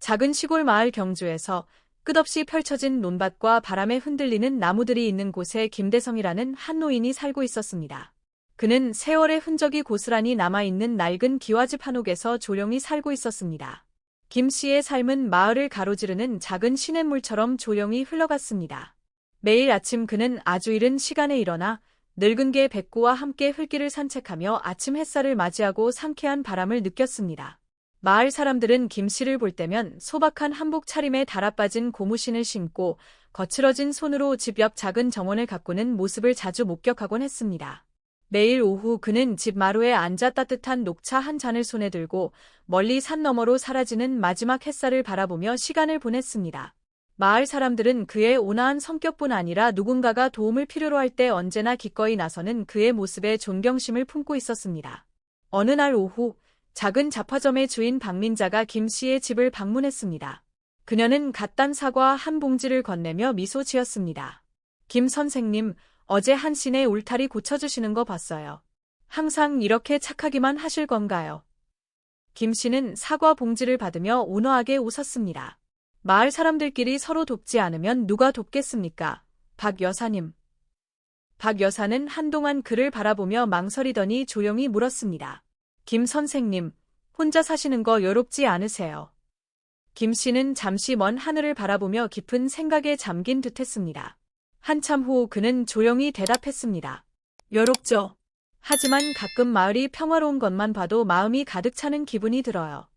작은 시골 마을 경주에서 끝없이 펼쳐진 논밭과 바람에 흔들리는 나무들이 있는 곳에 김대성이라는 한 노인이 살고 있었습니다. 그는 세월의 흔적이 고스란히 남아있는 낡은 기와집 한옥에서 조용히 살고 있었습니다. 김 씨의 삶은 마을을 가로지르는 작은 시냇물처럼 조용히 흘러갔습니다. 매일 아침 그는 아주 이른 시간에 일어나 늙은 개 백구와 함께 흙길을 산책하며 아침 햇살을 맞이하고 상쾌한 바람을 느꼈습니다. 마을 사람들은 김 씨를 볼 때면 소박한 한복 차림에 달아빠진 고무신을 신고 거칠어진 손으로 집 옆 작은 정원을 가꾸는 모습을 자주 목격하곤 했습니다. 매일 오후 그는 집 마루에 앉아 따뜻한 녹차 한 잔을 손에 들고 멀리 산 너머로 사라지는 마지막 햇살을 바라보며 시간을 보냈습니다. 마을 사람들은 그의 온화한 성격뿐 아니라 누군가가 도움을 필요로 할 때 언제나 기꺼이 나서는 그의 모습에 존경심을 품고 있었습니다. 어느 날 오후 작은 잡화점의 주인 박민자가 김 씨의 집을 방문했습니다. 그녀는 갓 딴 사과 한 봉지를 건네며 미소 지었습니다. 김 선생님, 어제 한 씨네 울타리 고쳐주시는 거 봤어요. 항상 이렇게 착하기만 하실 건가요? 김 씨는 사과 봉지를 받으며 온화하게 웃었습니다. 마을 사람들끼리 서로 돕지 않으면 누가 돕겠습니까? 박 여사님. 박 여사는 한동안 그를 바라보며 망설이더니 조용히 물었습니다. 김 선생님, 혼자 사시는 거 외롭지 않으세요? 김 씨는 잠시 먼 하늘을 바라보며 깊은 생각에 잠긴 듯했습니다. 한참 후 그는 조용히 대답했습니다. 외롭죠. 하지만 가끔 마을이 평화로운 것만 봐도 마음이 가득 차는 기분이 들어요.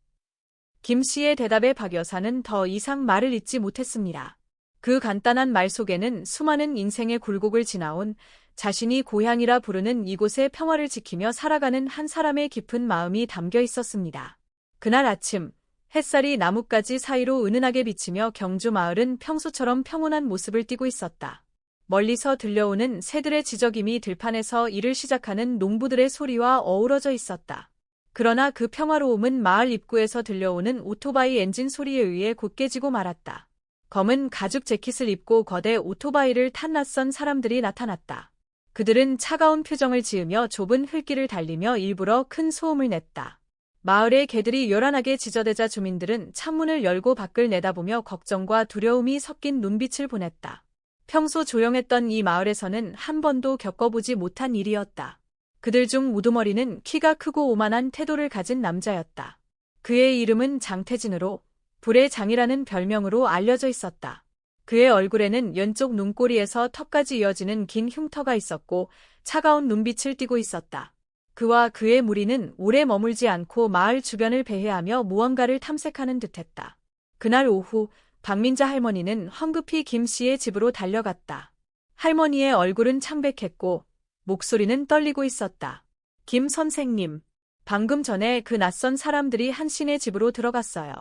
김 씨의 대답에 박 여사는 더 이상 말을 잇지 못했습니다. 그 간단한 말 속에는 수많은 인생의 굴곡을 지나온 자신이 고향이라 부르는 이곳의 평화를 지키며 살아가는 한 사람의 깊은 마음이 담겨 있었습니다. 그날 아침, 햇살이 나뭇가지 사이로 은은하게 비치며 경주 마을은 평소처럼 평온한 모습을 띠고 있었다. 멀리서 들려오는 새들의 지저귀미 들판에서 일을 시작하는 농부들의 소리와 어우러져 있었다. 그러나 그 평화로움은 마을 입구에서 들려오는 오토바이 엔진 소리에 의해 곧게지고 말았다. 검은 가죽 재킷을 입고 거대 오토바이를 탄 낯선 사람들이 나타났다. 그들은 차가운 표정을 지으며 좁은 흙길을 달리며 일부러 큰 소음을 냈다. 마을의 개들이 요란하게 짖어대자 주민들은 창문을 열고 밖을 내다보며 걱정과 두려움이 섞인 눈빛을 보냈다. 평소 조용했던 이 마을에서는 한 번도 겪어보지 못한 일이었다. 그들 중 우두머리는 키가 크고 오만한 태도를 가진 남자였다. 그의 이름은 장태진으로 불의 장이라는 별명으로 알려져 있었다. 그의 얼굴에는 왼쪽 눈꼬리에서 턱까지 이어지는 긴 흉터가 있었고 차가운 눈빛을 띠고 있었다. 그와 그의 무리는 오래 머물지 않고 마을 주변을 배회하며 무언가를 탐색하는 듯했다. 그날 오후 박민자 할머니는 황급히 김 씨의 집으로 달려갔다. 할머니의 얼굴은 창백했고 목소리는 떨리고 있었다. 김 선생님, 방금 전에 그 낯선 사람들이 한 씨네 집으로 들어갔어요.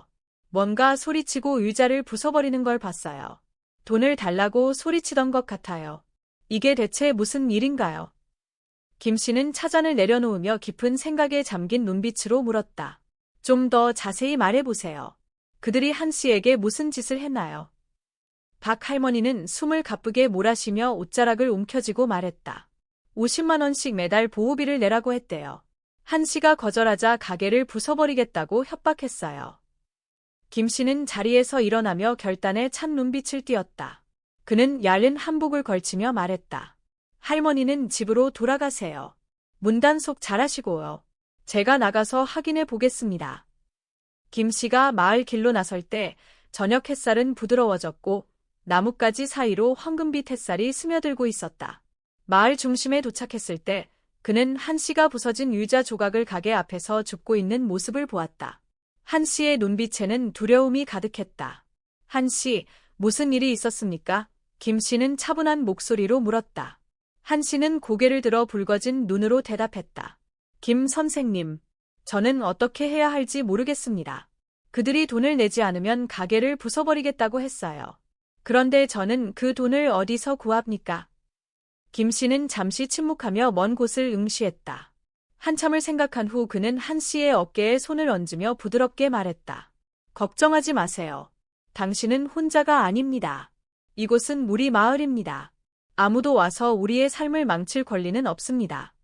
뭔가 소리치고 의자를 부숴버리는 걸 봤어요. 돈을 달라고 소리치던 것 같아요. 이게 대체 무슨 일인가요? 김 씨는 차잔을 내려놓으며 깊은 생각에 잠긴 눈빛으로 물었다. 좀 더 자세히 말해보세요. 그들이 한 씨에게 무슨 짓을 했나요? 박 할머니는 숨을 가쁘게 몰아쉬며 옷자락을 움켜쥐고 말했다. 50만 원씩 매달 보호비를 내라고 했대요. 한 씨가 거절하자 가게를 부숴버리겠다고 협박했어요. 김 씨는 자리에서 일어나며 결단에 찬 눈빛을 띄었다. 그는 얇은 한복을 걸치며 말했다. 할머니는 집으로 돌아가세요. 문단속 잘하시고요. 제가 나가서 확인해 보겠습니다. 김 씨가 마을 길로 나설 때 저녁 햇살은 부드러워졌고 나뭇가지 사이로 황금빛 햇살이 스며들고 있었다. 마을 중심에 도착했을 때 그는 한 씨가 부서진 의자 조각을 가게 앞에서 줍고 있는 모습을 보았다. 한 씨의 눈빛에는 두려움이 가득했다. 한 씨, 무슨 일이 있었습니까? 김 씨는 차분한 목소리로 물었다. 한 씨는 고개를 들어 붉어진 눈으로 대답했다. 김 선생님, 저는 어떻게 해야 할지 모르겠습니다. 그들이 돈을 내지 않으면 가게를 부숴버리겠다고 했어요. 그런데 저는 그 돈을 어디서 구합니까? 김 씨는 잠시 침묵하며 먼 곳을 응시했다. 한참을 생각한 후 그는 한 씨의 어깨에 손을 얹으며 부드럽게 말했다. 걱정하지 마세요. 당신은 혼자가 아닙니다. 이곳은 우리 마을입니다. 아무도 와서 우리의 삶을 망칠 권리는 없습니다.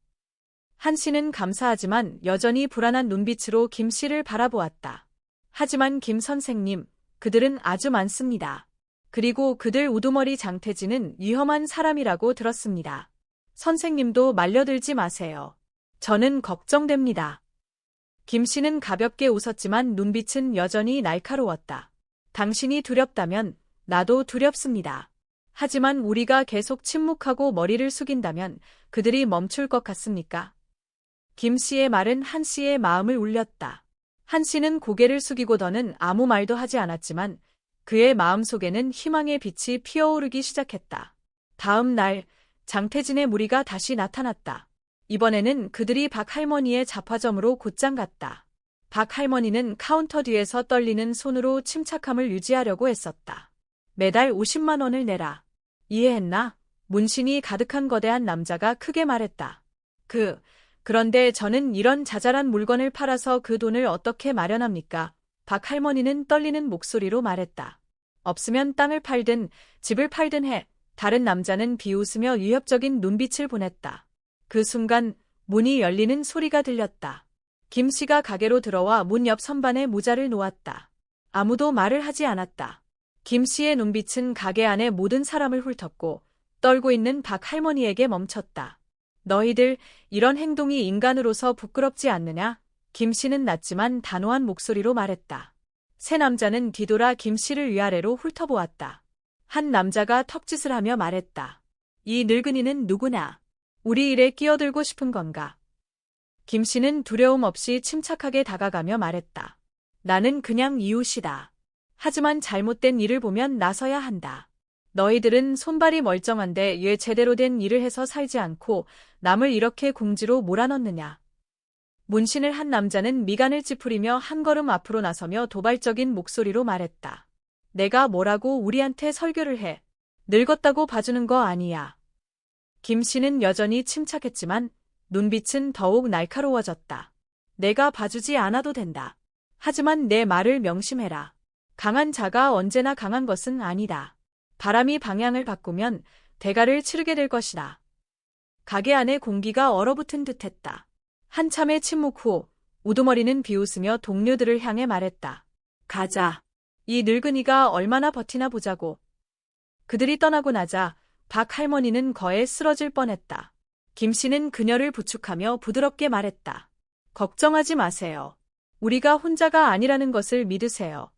한 씨는 감사하지만 여전히 불안한 눈빛으로 김 씨를 바라보았다. 하지만 김 선생님, 그들은 아주 많습니다. 그리고 그들 우두머리 장태진은 위험한 사람이라고 들었습니다. 선생님도 말려들지 마세요. 저는 걱정됩니다. 김 씨는 가볍게 웃었지만 눈빛은 여전히 날카로웠다. 당신이 두렵다면 나도 두렵습니다. 하지만 우리가 계속 침묵하고 머리를 숙인다면 그들이 멈출 것 같습니까? 김 씨의 말은 한 씨의 마음을 울렸다. 한 씨는 고개를 숙이고 더는 아무 말도 하지 않았지만 그의 마음속에는 희망의 빛이 피어오르기 시작했다. 다음 날 장태진의 무리가 다시 나타났다. 이번에는 그들이 박 할머니의 잡화점으로 곧장 갔다. 박 할머니는 카운터 뒤에서 떨리는 손으로 침착함을 유지하려고 애썼다. 매달 50만 원을 내라. 이해했나? 문신이 가득한 거대한 남자가 크게 말했다. 그런데 저는 이런 자잘한 물건을 팔아서 그 돈을 어떻게 마련합니까? 박 할머니는 떨리는 목소리로 말했다. 없으면 땅을 팔든 집을 팔든 해. 다른 남자는 비웃으며 위협적인 눈빛을 보냈다. 그 순간 문이 열리는 소리가 들렸다. 김 씨가 가게로 들어와 문 옆 선반에 모자를 놓았다. 아무도 말을 하지 않았다. 김 씨의 눈빛은 가게 안의 모든 사람을 훑었고 떨고 있는 박 할머니에게 멈췄다. 너희들 이런 행동이 인간으로서 부끄럽지 않느냐? 김 씨는 낮지만 단호한 목소리로 말했다. 세 남자는 뒤돌아 김 씨를 위아래로 훑어보았다. 한 남자가 턱짓을 하며 말했다. 이 늙은이는 누구냐? 우리 일에 끼어들고 싶은 건가? 김 씨는 두려움 없이 침착하게 다가가며 말했다. 나는 그냥 이웃이다. 하지만 잘못된 일을 보면 나서야 한다. 너희들은 손발이 멀쩡한데 왜 제대로 된 일을 해서 살지 않고 남을 이렇게 궁지로 몰아넣느냐. 문신을 한 남자는 미간을 찌푸리며 한 걸음 앞으로 나서며 도발적인 목소리로 말했다. 내가 뭐라고 우리한테 설교를 해. 늙었다고 봐주는 거 아니야. 김 씨는 여전히 침착했지만 눈빛은 더욱 날카로워졌다. 내가 봐주지 않아도 된다. 하지만 내 말을 명심해라. 강한 자가 언제나 강한 것은 아니다. 바람이 방향을 바꾸면 대가를 치르게 될 것이다. 가게 안의 공기가 얼어붙은 듯했다. 한참의 침묵 후 우두머리는 비웃으며 동료들을 향해 말했다. 가자. 이 늙은이가 얼마나 버티나 보자고. 그들이 떠나고 나자 박 할머니는 거에 쓰러질 뻔했다. 김 씨는 그녀를 부축하며 부드럽게 말했다. 걱정하지 마세요. 우리가 혼자가 아니라는 것을 믿으세요.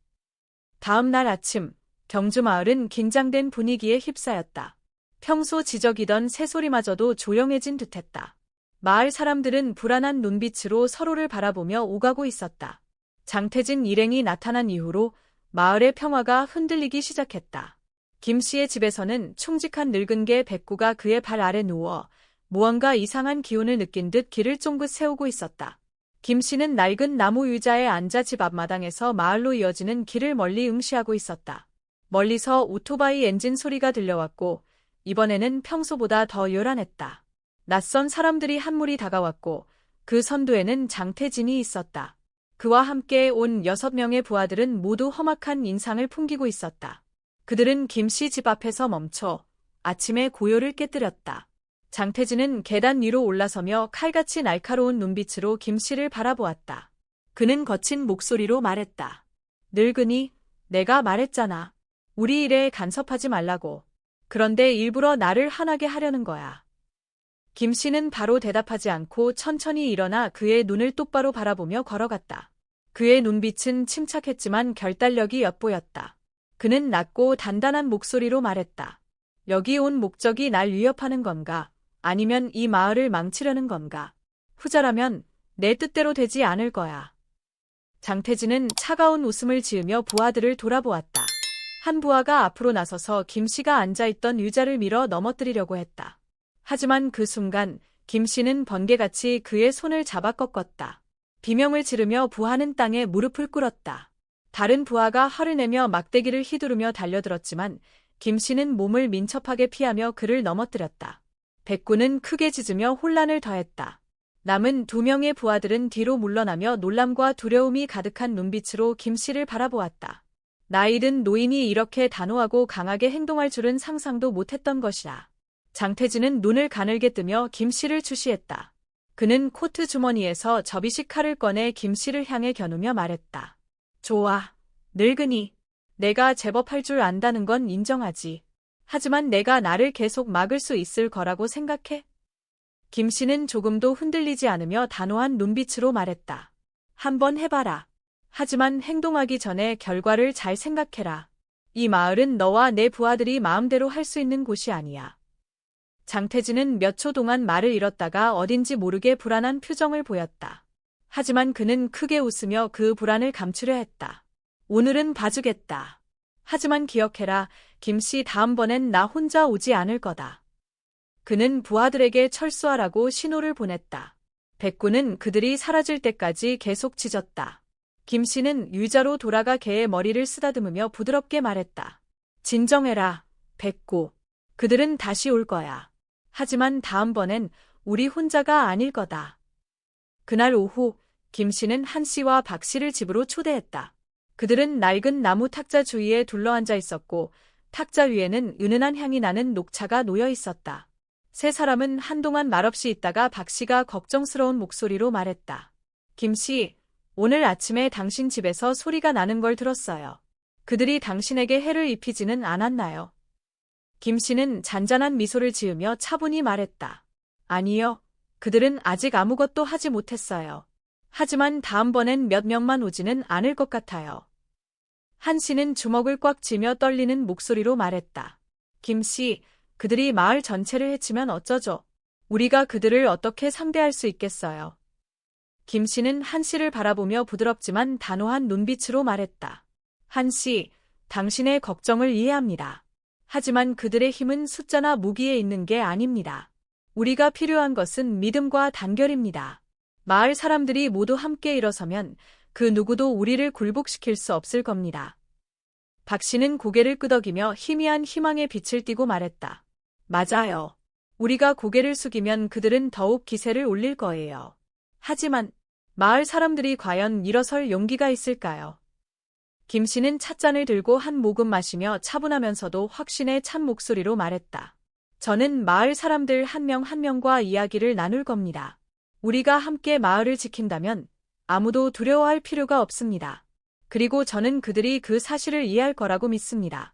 다음 날 아침 경주마을은 긴장된 분위기에 휩싸였다. 평소 지저귀던 새소리마저도 조용해진 듯했다. 마을 사람들은 불안한 눈빛으로 서로를 바라보며 오가고 있었다. 장태진 일행이 나타난 이후로 마을의 평화가 흔들리기 시작했다. 김 씨의 집에서는 충직한 늙은 개 백구가 그의 발 아래 누워 무언가 이상한 기운을 느낀 듯 귀를 쫑긋 세우고 있었다. 김 씨는 낡은 나무 의자에 앉아 집 앞마당에서 마을로 이어지는 길을 멀리 응시하고 있었다. 멀리서 오토바이 엔진 소리가 들려왔고 이번에는 평소보다 더 요란했다. 낯선 사람들이 한 무리 다가왔고 그 선두에는 장태진이 있었다. 그와 함께 온 6명의 부하들은 모두 험악한 인상을 풍기고 있었다. 그들은 김 씨 집 앞에서 멈춰 아침의 고요를 깨뜨렸다. 장태진은 계단 위로 올라서며 칼같이 날카로운 눈빛으로 김 씨를 바라보았다. 그는 거친 목소리로 말했다. 늙은이, 내가 말했잖아. 우리 일에 간섭하지 말라고. 그런데 일부러 나를 화나게 하려는 거야. 김 씨는 바로 대답하지 않고 천천히 일어나 그의 눈을 똑바로 바라보며 걸어갔다. 그의 눈빛은 침착했지만 결단력이 엿보였다. 그는 낮고 단단한 목소리로 말했다. 여기 온 목적이 날 위협하는 건가? 아니면 이 마을을 망치려는 건가? 후자라면 내 뜻대로 되지 않을 거야. 장태진은 차가운 웃음을 지으며 부하들을 돌아보았다. 한 부하가 앞으로 나서서 김 씨가 앉아있던 의자를 밀어 넘어뜨리려고 했다. 하지만 그 순간 김 씨는 번개같이 그의 손을 잡아 꺾었다. 비명을 지르며 부하는 땅에 무릎을 꿇었다. 다른 부하가 화를 내며 막대기를 휘두르며 달려들었지만 김 씨는 몸을 민첩하게 피하며 그를 넘어뜨렸다. 백구는 크게 짖으며 혼란을 더했다. 남은 2명의 부하들은 뒤로 물러나며 놀람과 두려움이 가득한 눈빛으로 김 씨를 바라보았다. 나이 든 노인이 이렇게 단호하고 강하게 행동할 줄은 상상도 못했던 것이다. 장태진은 눈을 가늘게 뜨며 김 씨를 주시했다. 그는 코트 주머니에서 접이식 칼을 꺼내 김 씨를 향해 겨누며 말했다. 좋아. 늙은이. 내가 제법 할 줄 안다는 건 인정하지. 하지만 내가 나를 계속 막을 수 있을 거라고 생각해? 김 씨는 조금도 흔들리지 않으며 단호한 눈빛으로 말했다. 한번 해봐라. 하지만 행동하기 전에 결과를 잘 생각해라. 이 마을은 너와 내 부하들이 마음대로 할 수 있는 곳이 아니야. 장태진은 몇 초 동안 말을 잃었다가 어딘지 모르게 불안한 표정을 보였다. 하지만 그는 크게 웃으며 그 불안을 감추려 했다. 오늘은 봐주겠다. 하지만 기억해라, 김씨 다음번엔 나 혼자 오지 않을 거다. 그는 부하들에게 철수하라고 신호를 보냈다. 백구는 그들이 사라질 때까지 계속 짖었다. 김씨는 의자로 돌아가 개의 머리를 쓰다듬으며 부드럽게 말했다. 진정해라, 백구. 그들은 다시 올 거야. 하지만 다음번엔 우리 혼자가 아닐 거다. 그날 오후, 김씨는 한씨와 박씨를 집으로 초대했다. 그들은 낡은 나무 탁자 주위에 둘러앉아 있었고 탁자 위에는 은은한 향이 나는 녹차가 놓여 있었다. 세 사람은 한동안 말없이 있다가 박씨가 걱정스러운 목소리로 말했다. 김씨, 오늘 아침에 당신 집에서 소리가 나는 걸 들었어요. 그들이 당신에게 해를 입히지는 않았나요? 김씨는 잔잔한 미소를 지으며 차분히 말했다. 아니요. 그들은 아직 아무것도 하지 못했어요. 하지만 다음번엔 몇 명만 오지는 않을 것 같아요. 한씨는 주먹을 꽉 쥐며 떨리는 목소리로 말했다. 김씨, 그들이 마을 전체를 해치면 어쩌죠? 우리가 그들을 어떻게 상대할 수 있겠어요? 김씨는 한씨를 바라보며 부드럽지만 단호한 눈빛으로 말했다. 한씨, 당신의 걱정을 이해합니다. 하지만 그들의 힘은 숫자나 무기에 있는 게 아닙니다. 우리가 필요한 것은 믿음과 단결입니다. 마을 사람들이 모두 함께 일어서면 그 누구도 우리를 굴복시킬 수 없을 겁니다. 박 씨는 고개를 끄덕이며 희미한 희망의 빛을 띠고 말했다. 맞아요. 우리가 고개를 숙이면 그들은 더욱 기세를 올릴 거예요. 하지만 마을 사람들이 과연 일어설 용기가 있을까요? 김 씨는 찻잔을 들고 한 모금 마시며 차분하면서도 확신에 찬 목소리로 말했다. 저는 마을 사람들 한 명 한 명과 이야기를 나눌 겁니다. 우리가 함께 마을을 지킨다면 아무도 두려워할 필요가 없습니다. 그리고 저는 그들이 그 사실을 이해할 거라고 믿습니다.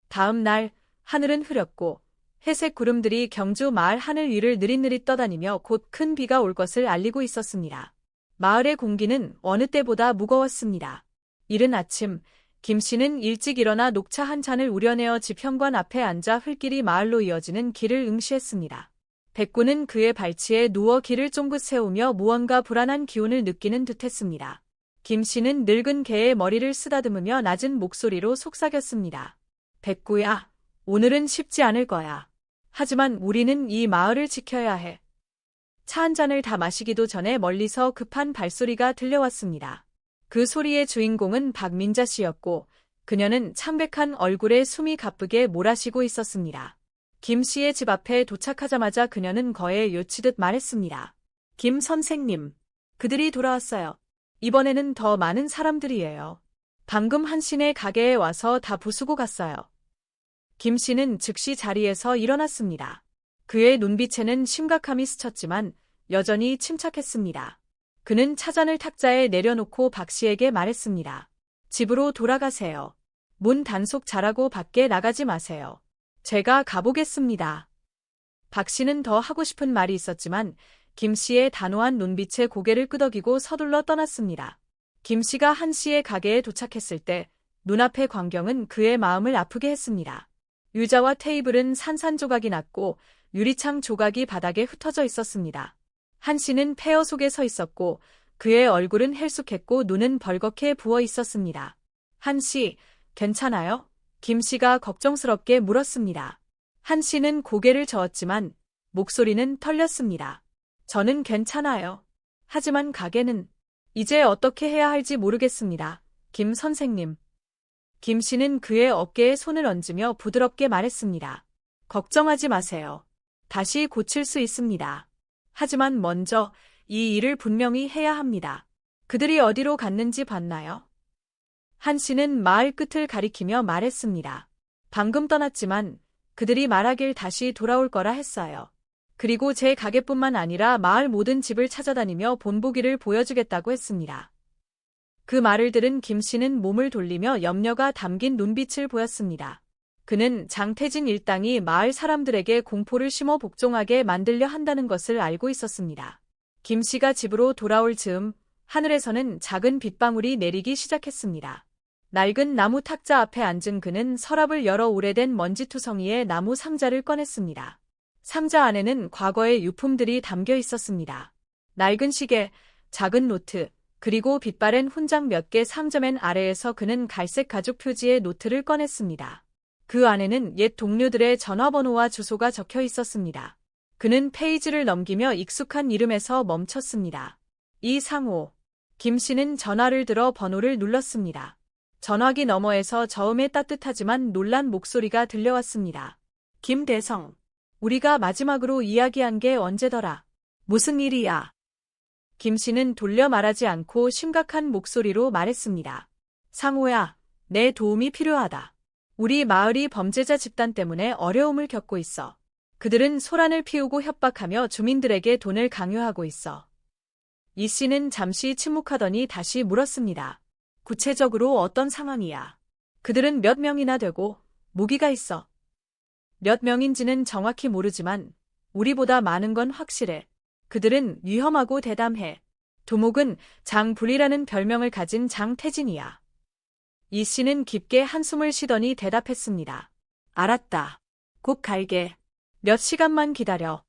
다음 날 하늘은 흐렸고 회색 구름들이 경주 마을 하늘 위를 느릿느릿 떠다니며 곧 큰 비가 올 것을 알리고 있었습니다. 마을의 공기는 어느 때보다 무거웠습니다. 이른 아침, 김 씨는 일찍 일어나 녹차 한 잔을 우려내어 집 현관 앞에 앉아 흘길이 마을로 이어지는 길을 응시했습니다. 백구는 그의 발치에 누워 길을 쫑긋 세우며 무언가 불안한 기운을 느끼는 듯했습니다. 김 씨는 늙은 개의 머리를 쓰다듬으며 낮은 목소리로 속삭였습니다. 백구야, 오늘은 쉽지 않을 거야. 하지만 우리는 이 마을을 지켜야 해. 차 한 잔을 다 마시기도 전에 멀리서 급한 발소리가 들려왔습니다. 그 소리의 주인공은 박민자 씨였고 그녀는 창백한 얼굴에 숨이 가쁘게 몰아쉬고 있었습니다. 김 씨의 집 앞에 도착하자마자 그녀는 거에 요치듯 말했습니다. 김 선생님, 그들이 돌아왔어요. 이번에는 더 많은 사람들이에요. 방금 한신의 가게에 와서 다 부수고 갔어요. 김 씨는 즉시 자리에서 일어났습니다. 그의 눈빛에는 심각함이 스쳤지만 여전히 침착했습니다. 그는 차잔을 탁자에 내려놓고 박 씨에게 말했습니다. 집으로 돌아가세요. 문 단속 잘하고 밖에 나가지 마세요. 제가 가보겠습니다. 박 씨는 더 하고 싶은 말이 있었지만 김 씨의 단호한 눈빛에 고개를 끄덕이고 서둘러 떠났습니다. 김 씨가 한 씨의 가게에 도착했을 때 눈앞의 광경은 그의 마음을 아프게 했습니다. 의자와 테이블은 산산조각이 났고 유리창 조각이 바닥에 흩어져 있었습니다. 한 씨는 폐허 속에 서 있었고 그의 얼굴은 헬쑥했고 눈은 벌겋게 부어 있었습니다. 한 씨, 괜찮아요? 김 씨가 걱정스럽게 물었습니다. 한 씨는 고개를 저었지만 목소리는 털렸습니다. 저는 괜찮아요. 하지만 가게는 이제 어떻게 해야 할지 모르겠습니다. 김 선생님. 김 씨는 그의 어깨에 손을 얹으며 부드럽게 말했습니다. 걱정하지 마세요. 다시 고칠 수 있습니다. 하지만 먼저 이 일을 분명히 해야 합니다. 그들이 어디로 갔는지 봤나요? 한 씨는 마을 끝을 가리키며 말했습니다. 방금 떠났지만 그들이 말하길 다시 돌아올 거라 했어요. 그리고 제 가게뿐만 아니라 마을 모든 집을 찾아다니며 본보기를 보여주겠다고 했습니다. 그 말을 들은 김 씨는 몸을 돌리며 염려가 담긴 눈빛을 보였습니다. 그는 장태진 일당이 마을 사람들에게 공포를 심어 복종하게 만들려 한다는 것을 알고 있었습니다. 김 씨가 집으로 돌아올 즈음 하늘에서는 작은 빗방울이 내리기 시작했습니다. 낡은 나무 탁자 앞에 앉은 그는 서랍을 열어 오래된 먼지투성이의 나무 상자를 꺼냈습니다. 상자 안에는 과거의 유품들이 담겨 있었습니다. 낡은 시계, 작은 노트, 그리고 빛바랜 훈장 몇 개 상자맨 아래에서 그는 갈색 가죽 표지의 노트를 꺼냈습니다. 그 안에는 옛 동료들의 전화번호와 주소가 적혀 있었습니다. 그는 페이지를 넘기며 익숙한 이름에서 멈췄습니다. 이상호. 김 씨는 전화를 들어 번호를 눌렀습니다. 전화기 너머에서 저음의 따뜻하지만 놀란 목소리가 들려왔습니다. 김대성. 우리가 마지막으로 이야기한 게 언제더라? 무슨 일이야? 김 씨는 돌려 말하지 않고 심각한 목소리로 말했습니다. 상호야, 내 도움이 필요하다. 우리 마을이 범죄자 집단 때문에 어려움을 겪고 있어. 그들은 소란을 피우고 협박하며 주민들에게 돈을 강요하고 있어. 이 씨는 잠시 침묵하더니 다시 물었습니다. 구체적으로 어떤 상황이야? 그들은 몇 명이나 되고 무기가 있어. 몇 명인지는 정확히 모르지만 우리보다 많은 건 확실해. 그들은 위험하고 대담해. 두목은 장불이라는 별명을 가진 장태진이야. 이 씨는 깊게 한숨을 쉬더니 대답했습니다. 알았다. 곧 갈게. 몇 시간만 기다려.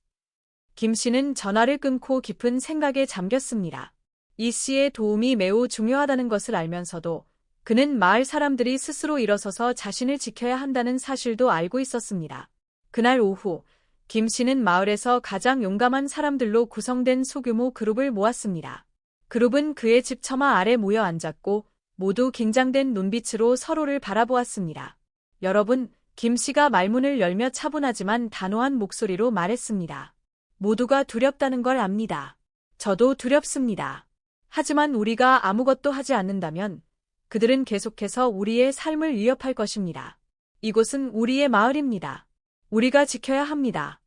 김 씨는 전화를 끊고 깊은 생각에 잠겼습니다. 이 씨의 도움이 매우 중요하다는 것을 알면서도 그는 마을 사람들이 스스로 일어서서 자신을 지켜야 한다는 사실도 알고 있었습니다. 그날 오후, 김 씨는 마을에서 가장 용감한 사람들로 구성된 소규모 그룹을 모았습니다. 그룹은 그의 집 처마 아래 모여 앉았고 모두 긴장된 눈빛으로 서로를 바라보았습니다. 여러분, 김 씨가 말문을 열며 차분하지만 단호한 목소리로 말했습니다. 모두가 두렵다는 걸 압니다. 저도 두렵습니다. 하지만 우리가 아무것도 하지 않는다면 그들은 계속해서 우리의 삶을 위협할 것입니다. 이곳은 우리의 마을입니다. 우리가 지켜야 합니다.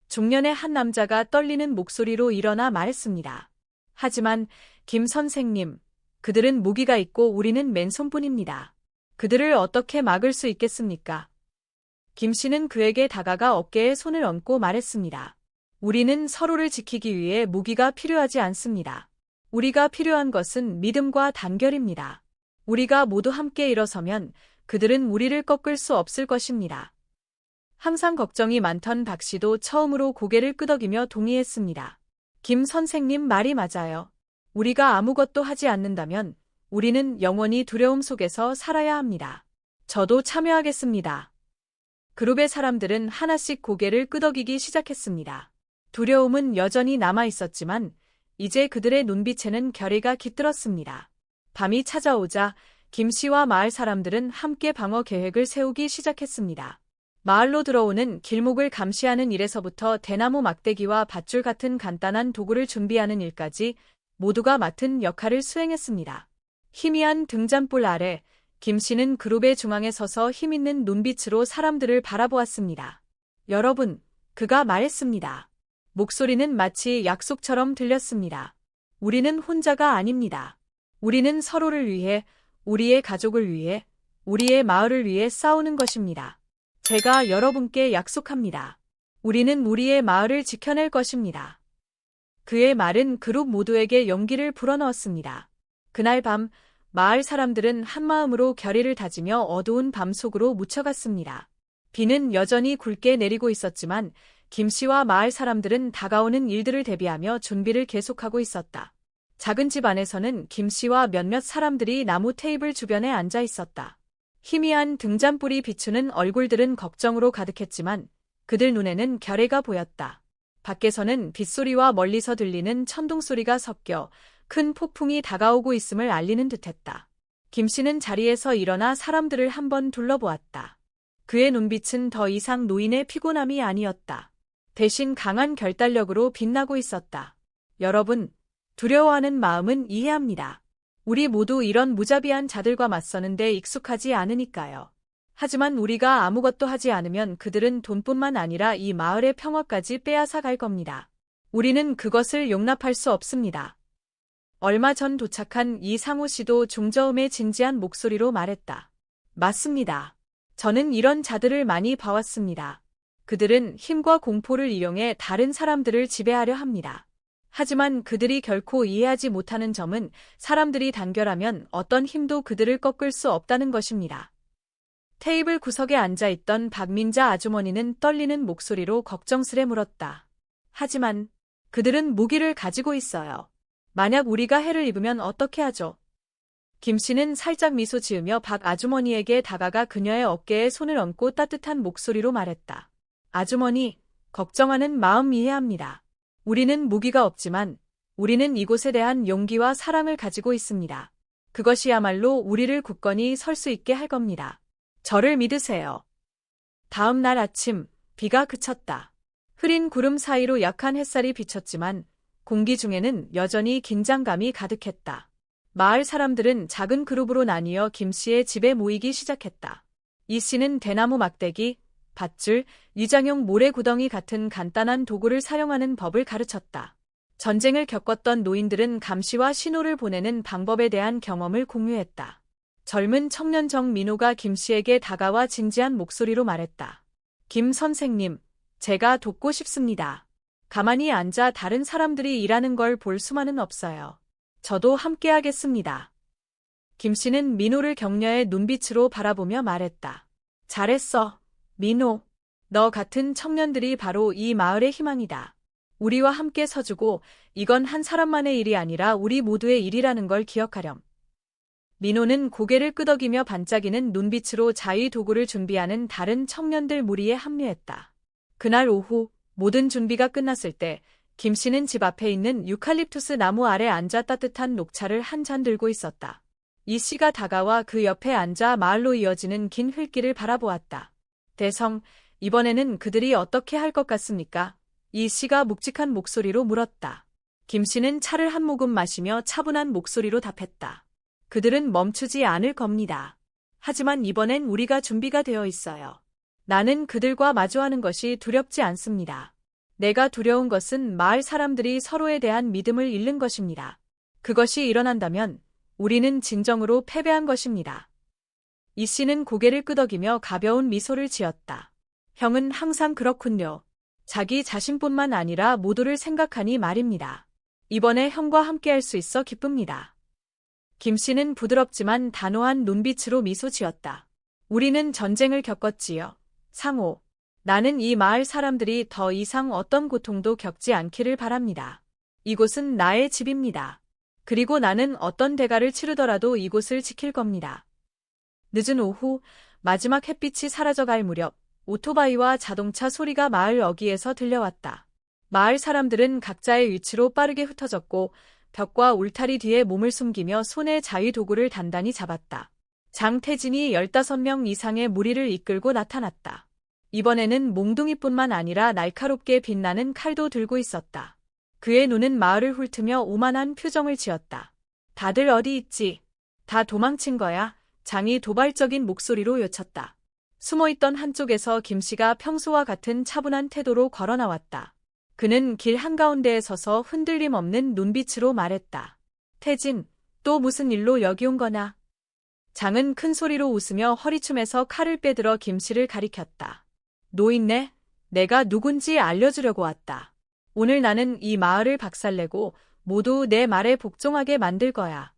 중년의 한 남자가 떨리는 목소리로 일어나 말했습니다. 하지만 김 선생님, 그들은 무기가 있고 우리는 맨손뿐입니다. 그들을 어떻게 막을 수 있겠습니까? 김 씨는 그에게 다가가 어깨에 손을 얹고 말했습니다. 우리는 서로를 지키기 위해 무기가 필요하지 않습니다. 우리가 필요한 것은 믿음과 단결입니다. 우리가 모두 함께 일어서면 그들은 우리를 꺾을 수 없을 것입니다. 항상 걱정이 많던 박 씨도 처음으로 고개를 끄덕이며 동의했습니다. 김 선생님 말이 맞아요. 우리가 아무것도 하지 않는다면 우리는 영원히 두려움 속에서 살아야 합니다. 저도 참여하겠습니다. 그룹의 사람들은 하나씩 고개를 끄덕이기 시작했습니다. 두려움은 여전히 남아 있었지만 이제 그들의 눈빛에는 결의가 깃들었습니다. 밤이 찾아오자 김 씨와 마을 사람들은 함께 방어 계획을 세우기 시작했습니다. 마을로 들어오는 길목을 감시하는 일에서부터 대나무 막대기와 밧줄 같은 간단한 도구를 준비하는 일까지 모두가 맡은 역할을 수행했습니다. 희미한 등잔불 아래 김 씨는 그룹의 중앙에 서서 힘있는 눈빛으로 사람들을 바라보았습니다. 여러분, 그가 말했습니다. 목소리는 마치 약속처럼 들렸습니다. 우리는 혼자가 아닙니다. 우리는 서로를 위해, 우리의 가족을 위해, 우리의 마을을 위해 싸우는 것입니다. 제가 여러분께 약속합니다. 우리는 우리의 마을을 지켜낼 것입니다. 그의 말은 그룹 모두에게 용기를 불어넣었습니다. 그날 밤 마을 사람들은 한마음으로 결의를 다지며 어두운 밤 속으로 묻혀갔습니다. 비는 여전히 굵게 내리고 있었지만 김 씨와 마을 사람들은 다가오는 일들을 대비하며 준비를 계속하고 있었다. 작은 집 안에서는 김 씨와 몇몇 사람들이 나무 테이블 주변에 앉아 있었다. 희미한 등잔불이 비추는 얼굴들은 걱정으로 가득했지만 그들 눈에는 결의가 보였다. 밖에서는 빗소리와 멀리서 들리는 천둥소리가 섞여 큰 폭풍이 다가오고 있음을 알리는 듯했다. 김 씨는 자리에서 일어나 사람들을 한번 둘러보았다. 그의 눈빛은 더 이상 노인의 피곤함이 아니었다. 대신 강한 결단력으로 빛나고 있었다. 여러분, 두려워하는 마음은 이해합니다. 우리 모두 이런 무자비한 자들과 맞서는데 익숙하지 않으니까요. 하지만 우리가 아무것도 하지 않으면 그들은 돈뿐만 아니라 이 마을의 평화까지 빼앗아 갈 겁니다. 우리는 그것을 용납할 수 없습니다. 얼마 전 도착한 이상호 씨도 중저음의 진지한 목소리로 말했다. 맞습니다. 저는 이런 자들을 많이 봐왔습니다. 그들은 힘과 공포를 이용해 다른 사람들을 지배하려 합니다. 하지만 그들이 결코 이해하지 못하는 점은 사람들이 단결하면 어떤 힘도 그들을 꺾을 수 없다는 것입니다. 테이블 구석에 앉아있던 박민자 아주머니는 떨리는 목소리로 걱정스레 물었다. 하지만 그들은 무기를 가지고 있어요. 만약 우리가 해를 입으면 어떻게 하죠? 김 씨는 살짝 미소 지으며 박 아주머니에게 다가가 그녀의 어깨에 손을 얹고 따뜻한 목소리로 말했다. 아주머니, 걱정하는 마음 이해합니다. 우리는 무기가 없지만 우리는 이곳에 대한 용기와 사랑을 가지고 있습니다. 그것이야말로 우리를 굳건히 설 수 있게 할 겁니다. 저를 믿으세요. 다음 날 아침, 비가 그쳤다. 흐린 구름 사이로 약한 햇살이 비쳤지만 공기 중에는 여전히 긴장감이 가득했다. 마을 사람들은 작은 그룹으로 나뉘어 김 씨의 집에 모이기 시작했다. 이 씨는 대나무 막대기, 밧줄, 유장용 모래구덩이 같은 간단한 도구를 사용하는 법을 가르쳤다. 전쟁을 겪었던 노인들은 감시와 신호를 보내는 방법에 대한 경험을 공유했다. 젊은 청년 정민호가 김 씨에게 다가와 진지한 목소리로 말했다. 김 선생님, 제가 돕고 싶습니다. 가만히 앉아 다른 사람들이 일하는 걸 볼 수만은 없어요. 저도 함께하겠습니다. 김 씨는 민호를 격려의 눈빛으로 바라보며 말했다. 잘했어, 민호. 너 같은 청년들이 바로 이 마을의 희망이다. 우리와 함께 서주고 이건 한 사람만의 일이 아니라 우리 모두의 일이라는 걸 기억하렴. 민호는 고개를 끄덕이며 반짝이는 눈빛으로 자위 도구를 준비하는 다른 청년들 무리에 합류했다. 그날 오후 모든 준비가 끝났을 때 김 씨는 집 앞에 있는 유칼립투스 나무 아래 앉아 따뜻한 녹차를 한 잔 들고 있었다. 이 씨가 다가와 그 옆에 앉아 마을로 이어지는 긴 흙길을 바라보았다. 대성, 이번에는 그들이 어떻게 할 것 같습니까? 이 씨가 묵직한 목소리로 물었다. 김 씨는 차를 한 모금 마시며 차분한 목소리로 답했다. 그들은 멈추지 않을 겁니다. 하지만 이번엔 우리가 준비가 되어 있어요. 나는 그들과 마주하는 것이 두렵지 않습니다. 내가 두려운 것은 마을 사람들이 서로에 대한 믿음을 잃는 것입니다. 그것이 일어난다면 우리는 진정으로 패배한 것입니다. 이 씨는 고개를 끄덕이며 가벼운 미소를 지었다. 형은 항상 그렇군요. 자기 자신뿐만 아니라 모두를 생각하니 말입니다. 이번에 형과 함께할 수 있어 기쁩니다. 김 씨는 부드럽지만 단호한 눈빛으로 미소 지었다. 우리는 전쟁을 겪었지요. 상호, 나는 이 마을 사람들이 더 이상 어떤 고통도 겪지 않기를 바랍니다. 이곳은 나의 집입니다. 그리고 나는 어떤 대가를 치르더라도 이곳을 지킬 겁니다. 늦은 오후, 마지막 햇빛이 사라져갈 무렵, 오토바이와 자동차 소리가 마을 어귀에서 들려왔다. 마을 사람들은 각자의 위치로 빠르게 흩어졌고 벽과 울타리 뒤에 몸을 숨기며 손에 자위 도구를 단단히 잡았다. 장태진이 15명 이상의 무리를 이끌고 나타났다. 이번에는 몽둥이뿐만 아니라 날카롭게 빛나는 칼도 들고 있었다. 그의 눈은 마을을 훑으며 오만한 표정을 지었다. 다들 어디 있지? 다 도망친 거야? 장이 도발적인 목소리로 요쳤다. 숨어있던 한쪽에서 김 씨가 평소와 같은 차분한 태도로 걸어 나왔다. 그는 길 한가운데에 서서 흔들림 없는 눈빛으로 말했다. 태진, 또 무슨 일로 여기 온 거나? 장은 큰 소리로 웃으며 허리춤에서 칼을 빼들어 김 씨를 가리켰다. 노인네, 내가 누군지 알려주려고 왔다. 오늘 나는 이 마을을 박살내고 모두 내 말에 복종하게 만들 거야.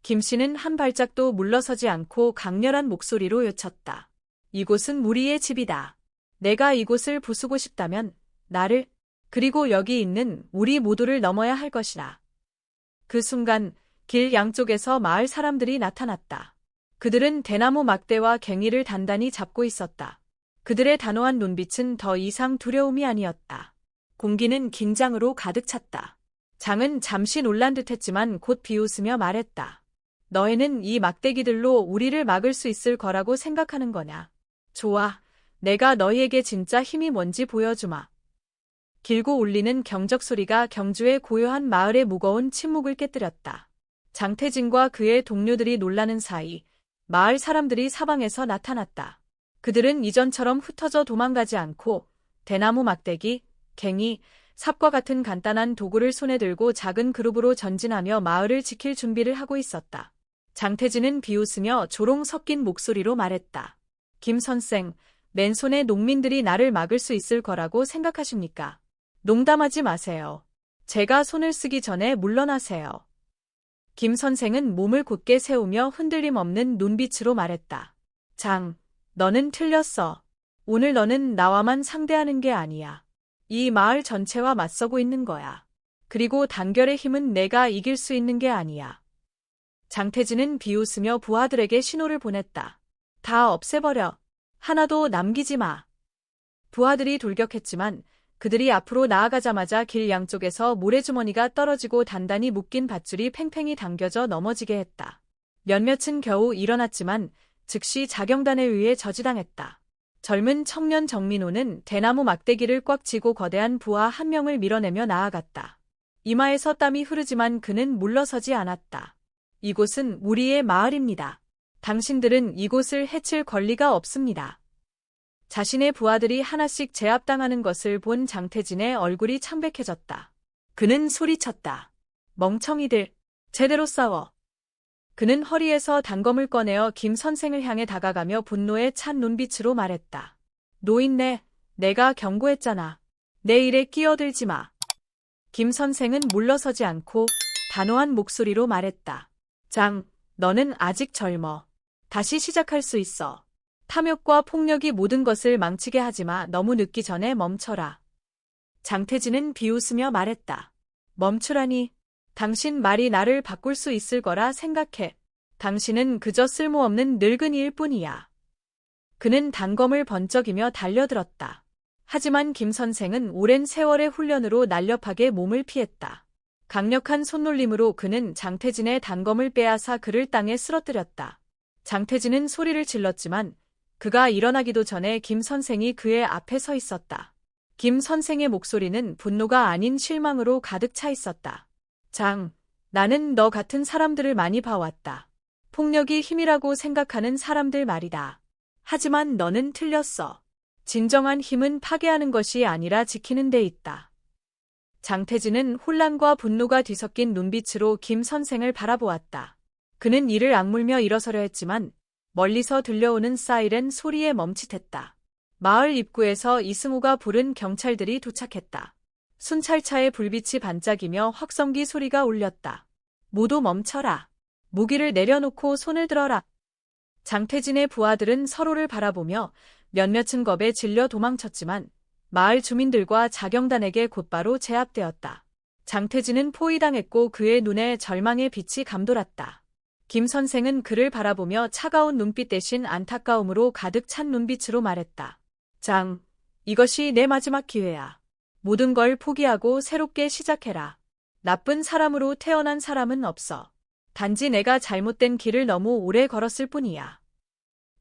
김 씨는 한 발짝도 물러서지 않고 강렬한 목소리로 요쳤다. 이곳은 우리의 집이다. 내가 이곳을 부수고 싶다면 나를, 그리고 여기 있는 우리 모두를 넘어야 할 것이라. 그 순간 길 양쪽에서 마을 사람들이 나타났다. 그들은 대나무 막대와 갱이를 단단히 잡고 있었다. 그들의 단호한 눈빛은 더 이상 두려움이 아니었다. 공기는 긴장으로 가득 찼다. 장은 잠시 놀란 듯했지만 곧 비웃으며 말했다. 너희는 이 막대기들로 우리를 막을 수 있을 거라고 생각하는 거냐? 좋아, 내가 너희에게 진짜 힘이 뭔지 보여주마. 길고 울리는 경적 소리가 경주의 고요한 마을의 무거운 침묵을 깨뜨렸다. 장태진과 그의 동료들이 놀라는 사이 마을 사람들이 사방에서 나타났다. 그들은 이전처럼 흩어져 도망가지 않고 대나무 막대기, 갱이, 삽과 같은 간단한 도구를 손에 들고 작은 그룹으로 전진하며 마을을 지킬 준비를 하고 있었다. 장태진은 비웃으며 조롱 섞인 목소리로 말했다. 김 선생, 맨손에 농민들이 나를 막을 수 있을 거라고 생각하십니까? 농담하지 마세요. 제가 손을 쓰기 전에 물러나세요. 김 선생은 몸을 곧게 세우며 흔들림 없는 눈빛으로 말했다. 장, 너는 틀렸어. 오늘 너는 나와만 상대하는 게 아니야. 이 마을 전체와 맞서고 있는 거야. 그리고 단결의 힘은 내가 이길 수 있는 게 아니야. 장태진은 비웃으며 부하들에게 신호를 보냈다. 다 없애버려. 하나도 남기지 마. 부하들이 돌격했지만 그들이 앞으로 나아가자마자 길 양쪽에서 모래주머니가 떨어지고 단단히 묶인 밧줄이 팽팽히 당겨져 넘어지게 했다. 몇몇은 겨우 일어났지만 즉시 자경단에 의해 저지당했다. 젊은 청년 정민호는 대나무 막대기를 꽉 쥐고 거대한 부하 한 명을 밀어내며 나아갔다. 이마에서 땀이 흐르지만 그는 물러서지 않았다. 이곳은 우리의 마을입니다. 당신들은 이곳을 해칠 권리가 없습니다. 자신의 부하들이 하나씩 제압당하는 것을 본 장태진의 얼굴이 창백해졌다. 그는 소리쳤다. 멍청이들, 제대로 싸워. 그는 허리에서 단검을 꺼내어 김 선생을 향해 다가가며 분노에 찬 눈빛으로 말했다. 노인네, 내가 경고했잖아. 내 일에 끼어들지 마. 김 선생은 물러서지 않고 단호한 목소리로 말했다. 장, 너는 아직 젊어. 다시 시작할 수 있어. 탐욕과 폭력이 모든 것을 망치게 하지마. 너무 늦기 전에 멈춰라. 장태진은 비웃으며 말했다. 멈추라니. 당신 말이 나를 바꿀 수 있을 거라 생각해. 당신은 그저 쓸모없는 늙은이일 뿐이야. 그는 단검을 번쩍이며 달려들었다. 하지만 김 선생은 오랜 세월의 훈련으로 날렵하게 몸을 피했다. 강력한 손놀림으로 그는 장태진의 단검을 빼앗아 그를 땅에 쓰러뜨렸다. 장태진은 소리를 질렀지만 그가 일어나기도 전에 김 선생이 그의 앞에 서 있었다. 김 선생의 목소리는 분노가 아닌 실망으로 가득 차 있었다. 장, 나는 너 같은 사람들을 많이 봐왔다. 폭력이 힘이라고 생각하는 사람들 말이다. 하지만 너는 틀렸어. 진정한 힘은 파괴하는 것이 아니라 지키는 데 있다. 장태진은 혼란과 분노가 뒤섞인 눈빛으로 김 선생을 바라보았다. 그는 이를 악물며 일어서려 했지만 멀리서 들려오는 사이렌 소리에 멈칫했다. 마을 입구에서 이승우가 부른 경찰들이 도착했다. 순찰차의 불빛이 반짝이며 확성기 소리가 울렸다. 모두 멈춰라. 무기를 내려놓고 손을 들어라. 장태진의 부하들은 서로를 바라보며 몇몇은 겁에 질려 도망쳤지만 마을 주민들과 자경단에게 곧바로 제압되었다. 장태진은 포위당했고 그의 눈에 절망의 빛이 감돌았다. 김 선생은 그를 바라보며 차가운 눈빛 대신 안타까움으로 가득 찬 눈빛으로 말했다. 장, 이것이 내 마지막 기회야. 모든 걸 포기하고 새롭게 시작해라. 나쁜 사람으로 태어난 사람은 없어. 단지 내가 잘못된 길을 너무 오래 걸었을 뿐이야.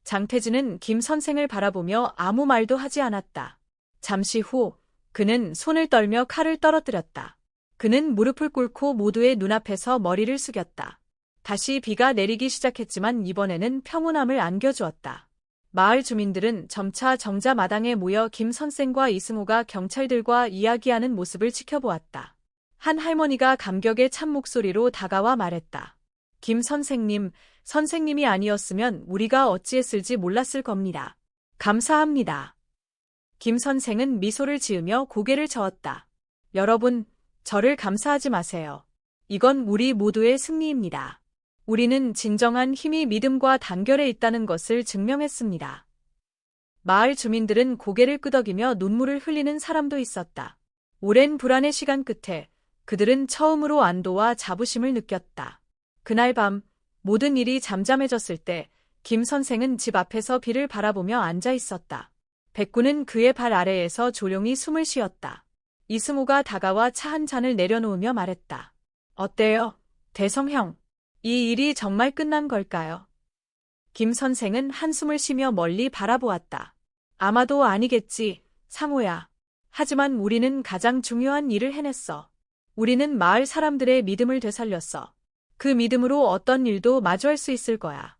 장태진은 김 선생을 바라보며 아무 말도 하지 않았다. 잠시 후 그는 손을 떨며 칼을 떨어뜨렸다. 그는 무릎을 꿇고 모두의 눈앞에서 머리를 숙였다. 다시 비가 내리기 시작했지만 이번에는 평온함을 안겨주었다. 마을 주민들은 점차 정자 마당에 모여 김 선생과 이승우가 경찰들과 이야기하는 모습을 지켜보았다. 한 할머니가 감격에 찬 목소리로 다가와 말했다. 김 선생님, 선생님이 아니었으면 우리가 어찌했을지 몰랐을 겁니다. 감사합니다. 김 선생은 미소를 지으며 고개를 저었다. 여러분, 저를 감사하지 마세요. 이건 우리 모두의 승리입니다. 우리는 진정한 힘이 믿음과 단결에 있다는 것을 증명했습니다. 마을 주민들은 고개를 끄덕이며 눈물을 흘리는 사람도 있었다. 오랜 불안의 시간 끝에 그들은 처음으로 안도와 자부심을 느꼈다. 그날 밤 모든 일이 잠잠해졌을 때 김 선생은 집 앞에서 비를 바라보며 앉아 있었다. 백구는 그의 발 아래에서 조용히 숨을 쉬었다. 이승우가 다가와 차 한 잔을 내려놓으며 말했다. 어때요, 대성형? 이 일이 정말 끝난 걸까요? 김 선생은 한숨을 쉬며 멀리 바라보았다. 아마도 아니겠지, 상호야. 하지만 우리는 가장 중요한 일을 해냈어. 우리는 마을 사람들의 믿음을 되살렸어. 그 믿음으로 어떤 일도 마주할 수 있을 거야.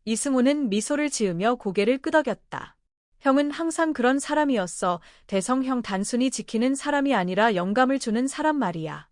이승우는 미소를 지으며 고개를 끄덕였다. 형은 항상 그런 사람이었어. 대성 형 단순히 지키는 사람이 아니라 영감을 주는 사람 말이야.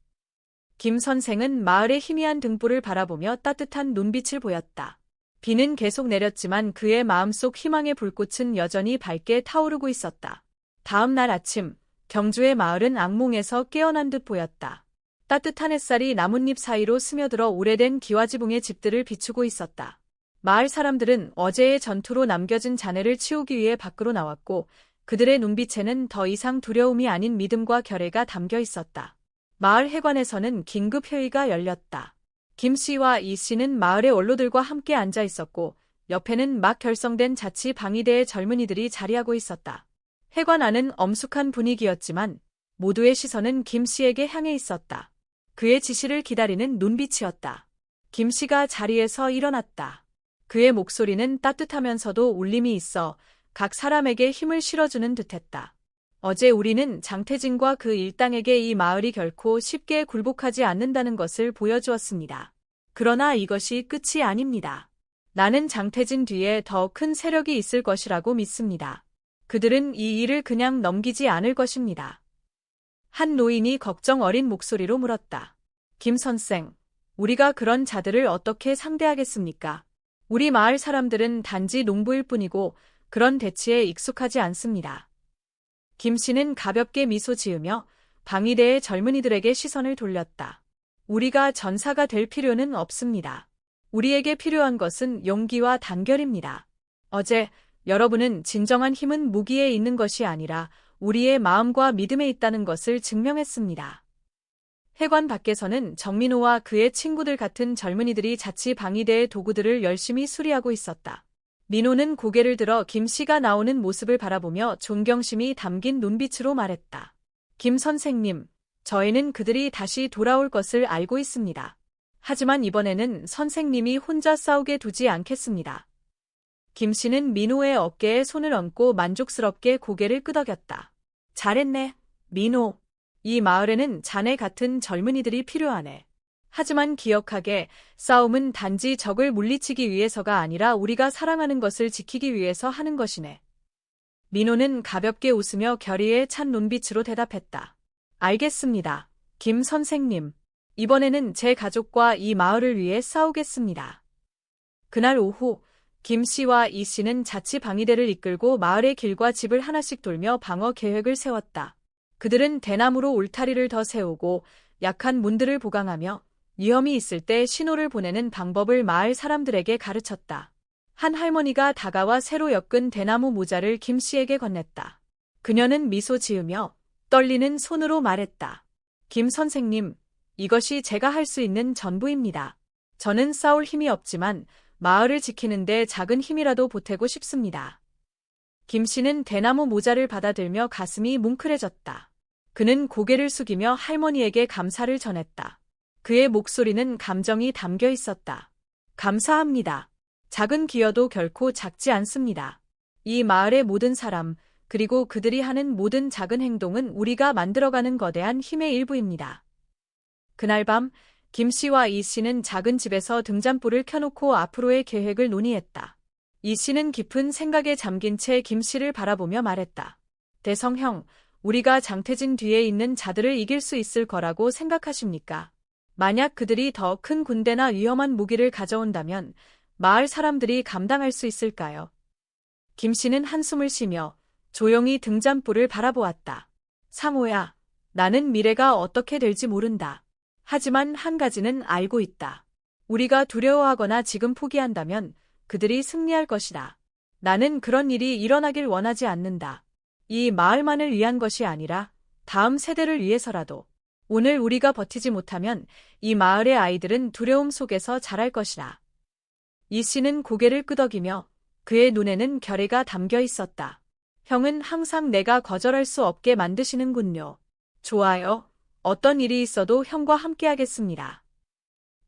김 선생은 마을의 희미한 등불을 바라보며 따뜻한 눈빛을 보였다. 비는 계속 내렸지만 그의 마음속 희망의 불꽃은 여전히 밝게 타오르고 있었다. 다음 날 아침, 경주의 마을은 악몽에서 깨어난 듯 보였다. 따뜻한 햇살이 나뭇잎 사이로 스며들어 오래된 기와지붕의 집들을 비추고 있었다. 마을 사람들은 어제의 전투로 남겨진 잔해를 치우기 위해 밖으로 나왔고 그들의 눈빛에는 더 이상 두려움이 아닌 믿음과 결의가 담겨 있었다. 마을 회관에서는 긴급 회의가 열렸다. 김 씨와 이 씨는 마을의 원로들과 함께 앉아 있었고 옆에는 막 결성된 자치 방위대의 젊은이들이 자리하고 있었다. 회관 안은 엄숙한 분위기였지만 모두의 시선은 김 씨에게 향해 있었다. 그의 지시를 기다리는 눈빛이었다. 김 씨가 자리에서 일어났다. 그의 목소리는 따뜻하면서도 울림이 있어 각 사람에게 힘을 실어주는 듯했다. 어제 우리는 장태진과 그 일당에게 이 마을이 결코 쉽게 굴복하지 않는다는 것을 보여주었습니다. 그러나 이것이 끝이 아닙니다. 나는 장태진 뒤에 더 큰 세력이 있을 것이라고 믿습니다. 그들은 이 일을 그냥 넘기지 않을 것입니다. 한 노인이 걱정 어린 목소리로 물었다. 김 선생, 우리가 그런 자들을 어떻게 상대하겠습니까? 우리 마을 사람들은 단지 농부일 뿐이고 그런 대치에 익숙하지 않습니다. 김 씨는 가볍게 미소 지으며 방위대의 젊은이들에게 시선을 돌렸다. 우리가 전사가 될 필요는 없습니다. 우리에게 필요한 것은 용기와 단결입니다. 어제 여러분은 진정한 힘은 무기에 있는 것이 아니라 우리의 마음과 믿음에 있다는 것을 증명했습니다. 회관 밖에서는 정민호와 그의 친구들 같은 젊은이들이 자치 방위대의 도구들을 열심히 수리하고 있었다. 민호는 고개를 들어 김 씨가 나오는 모습을 바라보며 존경심이 담긴 눈빛으로 말했다. 김 선생님, 저희는 그들이 다시 돌아올 것을 알고 있습니다. 하지만 이번에는 선생님이 혼자 싸우게 두지 않겠습니다. 김 씨는 민호의 어깨에 손을 얹고 만족스럽게 고개를 끄덕였다. 잘했네, 민호. 이 마을에는 자네 같은 젊은이들이 필요하네. 하지만 기억하게, 싸움은 단지 적을 물리치기 위해서가 아니라 우리가 사랑하는 것을 지키기 위해서 하는 것이네. 민호는 가볍게 웃으며 결의에 찬 눈빛으로 대답했다. 알겠습니다, 김 선생님. 이번에는 제 가족과 이 마을을 위해 싸우겠습니다. 그날 오후, 김 씨와 이 씨는 자치 방위대를 이끌고 마을의 길과 집을 하나씩 돌며 방어 계획을 세웠다. 그들은 대나무로 울타리를 더 세우고 약한 문들을 보강하며 위험이 있을 때 신호를 보내는 방법을 마을 사람들에게 가르쳤다. 한 할머니가 다가와 새로 엮은 대나무 모자를 김 씨에게 건넸다. 그녀는 미소 지으며 떨리는 손으로 말했다. 김 선생님, 이것이 제가 할 수 있는 전부입니다. 저는 싸울 힘이 없지만 마을을 지키는데 작은 힘이라도 보태고 싶습니다. 김 씨는 대나무 모자를 받아들며 가슴이 뭉클해졌다. 그는 고개를 숙이며 할머니에게 감사를 전했다. 그의 목소리는 감정이 담겨 있었다. 감사합니다. 작은 기여도 결코 작지 않습니다. 이 마을의 모든 사람, 그리고 그들이 하는 모든 작은 행동은 우리가 만들어가는 거대한 힘의 일부입니다. 그날 밤, 김 씨와 이 씨는 작은 집에서 등잔불을 켜놓고 앞으로의 계획을 논의했다. 이 씨는 깊은 생각에 잠긴 채 김 씨를 바라보며 말했다. 대성형, 우리가 장태진 뒤에 있는 자들을 이길 수 있을 거라고 생각하십니까? 만약 그들이 더 큰 군대나 위험한 무기를 가져온다면 마을 사람들이 감당할 수 있을까요? 김 씨는 한숨을 쉬며 조용히 등잔불을 바라보았다. 상호야, 나는 미래가 어떻게 될지 모른다. 하지만 한 가지는 알고 있다. 우리가 두려워하거나 지금 포기한다면 그들이 승리할 것이다. 나는 그런 일이 일어나길 원하지 않는다. 이 마을만을 위한 것이 아니라 다음 세대를 위해서라도. 오늘 우리가 버티지 못하면 이 마을의 아이들은 두려움 속에서 자랄 것이다. 이 씨는 고개를 끄덕이며 그의 눈에는 결의가 담겨 있었다. 형은 항상 내가 거절할 수 없게 만드시는군요. 좋아요. 어떤 일이 있어도 형과 함께하겠습니다.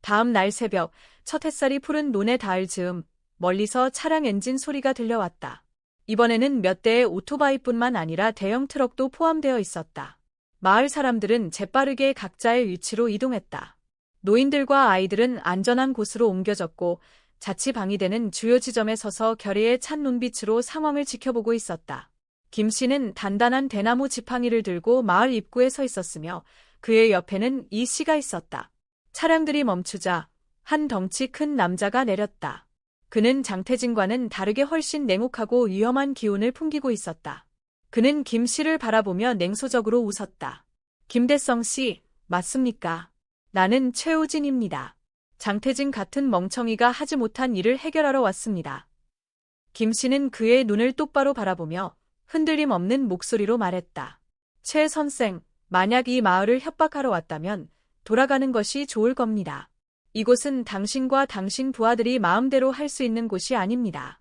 다음 날 새벽, 첫 햇살이 푸른 논에 닿을 즈음 멀리서 차량 엔진 소리가 들려왔다. 이번에는 몇 대의 오토바이뿐만 아니라 대형 트럭도 포함되어 있었다. 마을 사람들은 재빠르게 각자의 위치로 이동했다. 노인들과 아이들은 안전한 곳으로 옮겨졌고 자취방이 되는 주요 지점에 서서 결의에 찬 눈빛으로 상황을 지켜보고 있었다. 김 씨는 단단한 대나무 지팡이를 들고 마을 입구에 서 있었으며 그의 옆에는 이 씨가 있었다. 차량들이 멈추자 한 덩치 큰 남자가 내렸다. 그는 장태진과는 다르게 훨씬 냉혹하고 위험한 기운을 풍기고 있었다. 그는 김 씨를 바라보며 냉소적으로 웃었다. 김대성 씨, 맞습니까? 나는 최우진입니다. 장태진 같은 멍청이가 하지 못한 일을 해결하러 왔습니다. 김 씨는 그의 눈을 똑바로 바라보며 흔들림 없는 목소리로 말했다. 최 선생, 만약 이 마을을 협박하러 왔다면 돌아가는 것이 좋을 겁니다. 이곳은 당신과 당신 부하들이 마음대로 할 수 있는 곳이 아닙니다.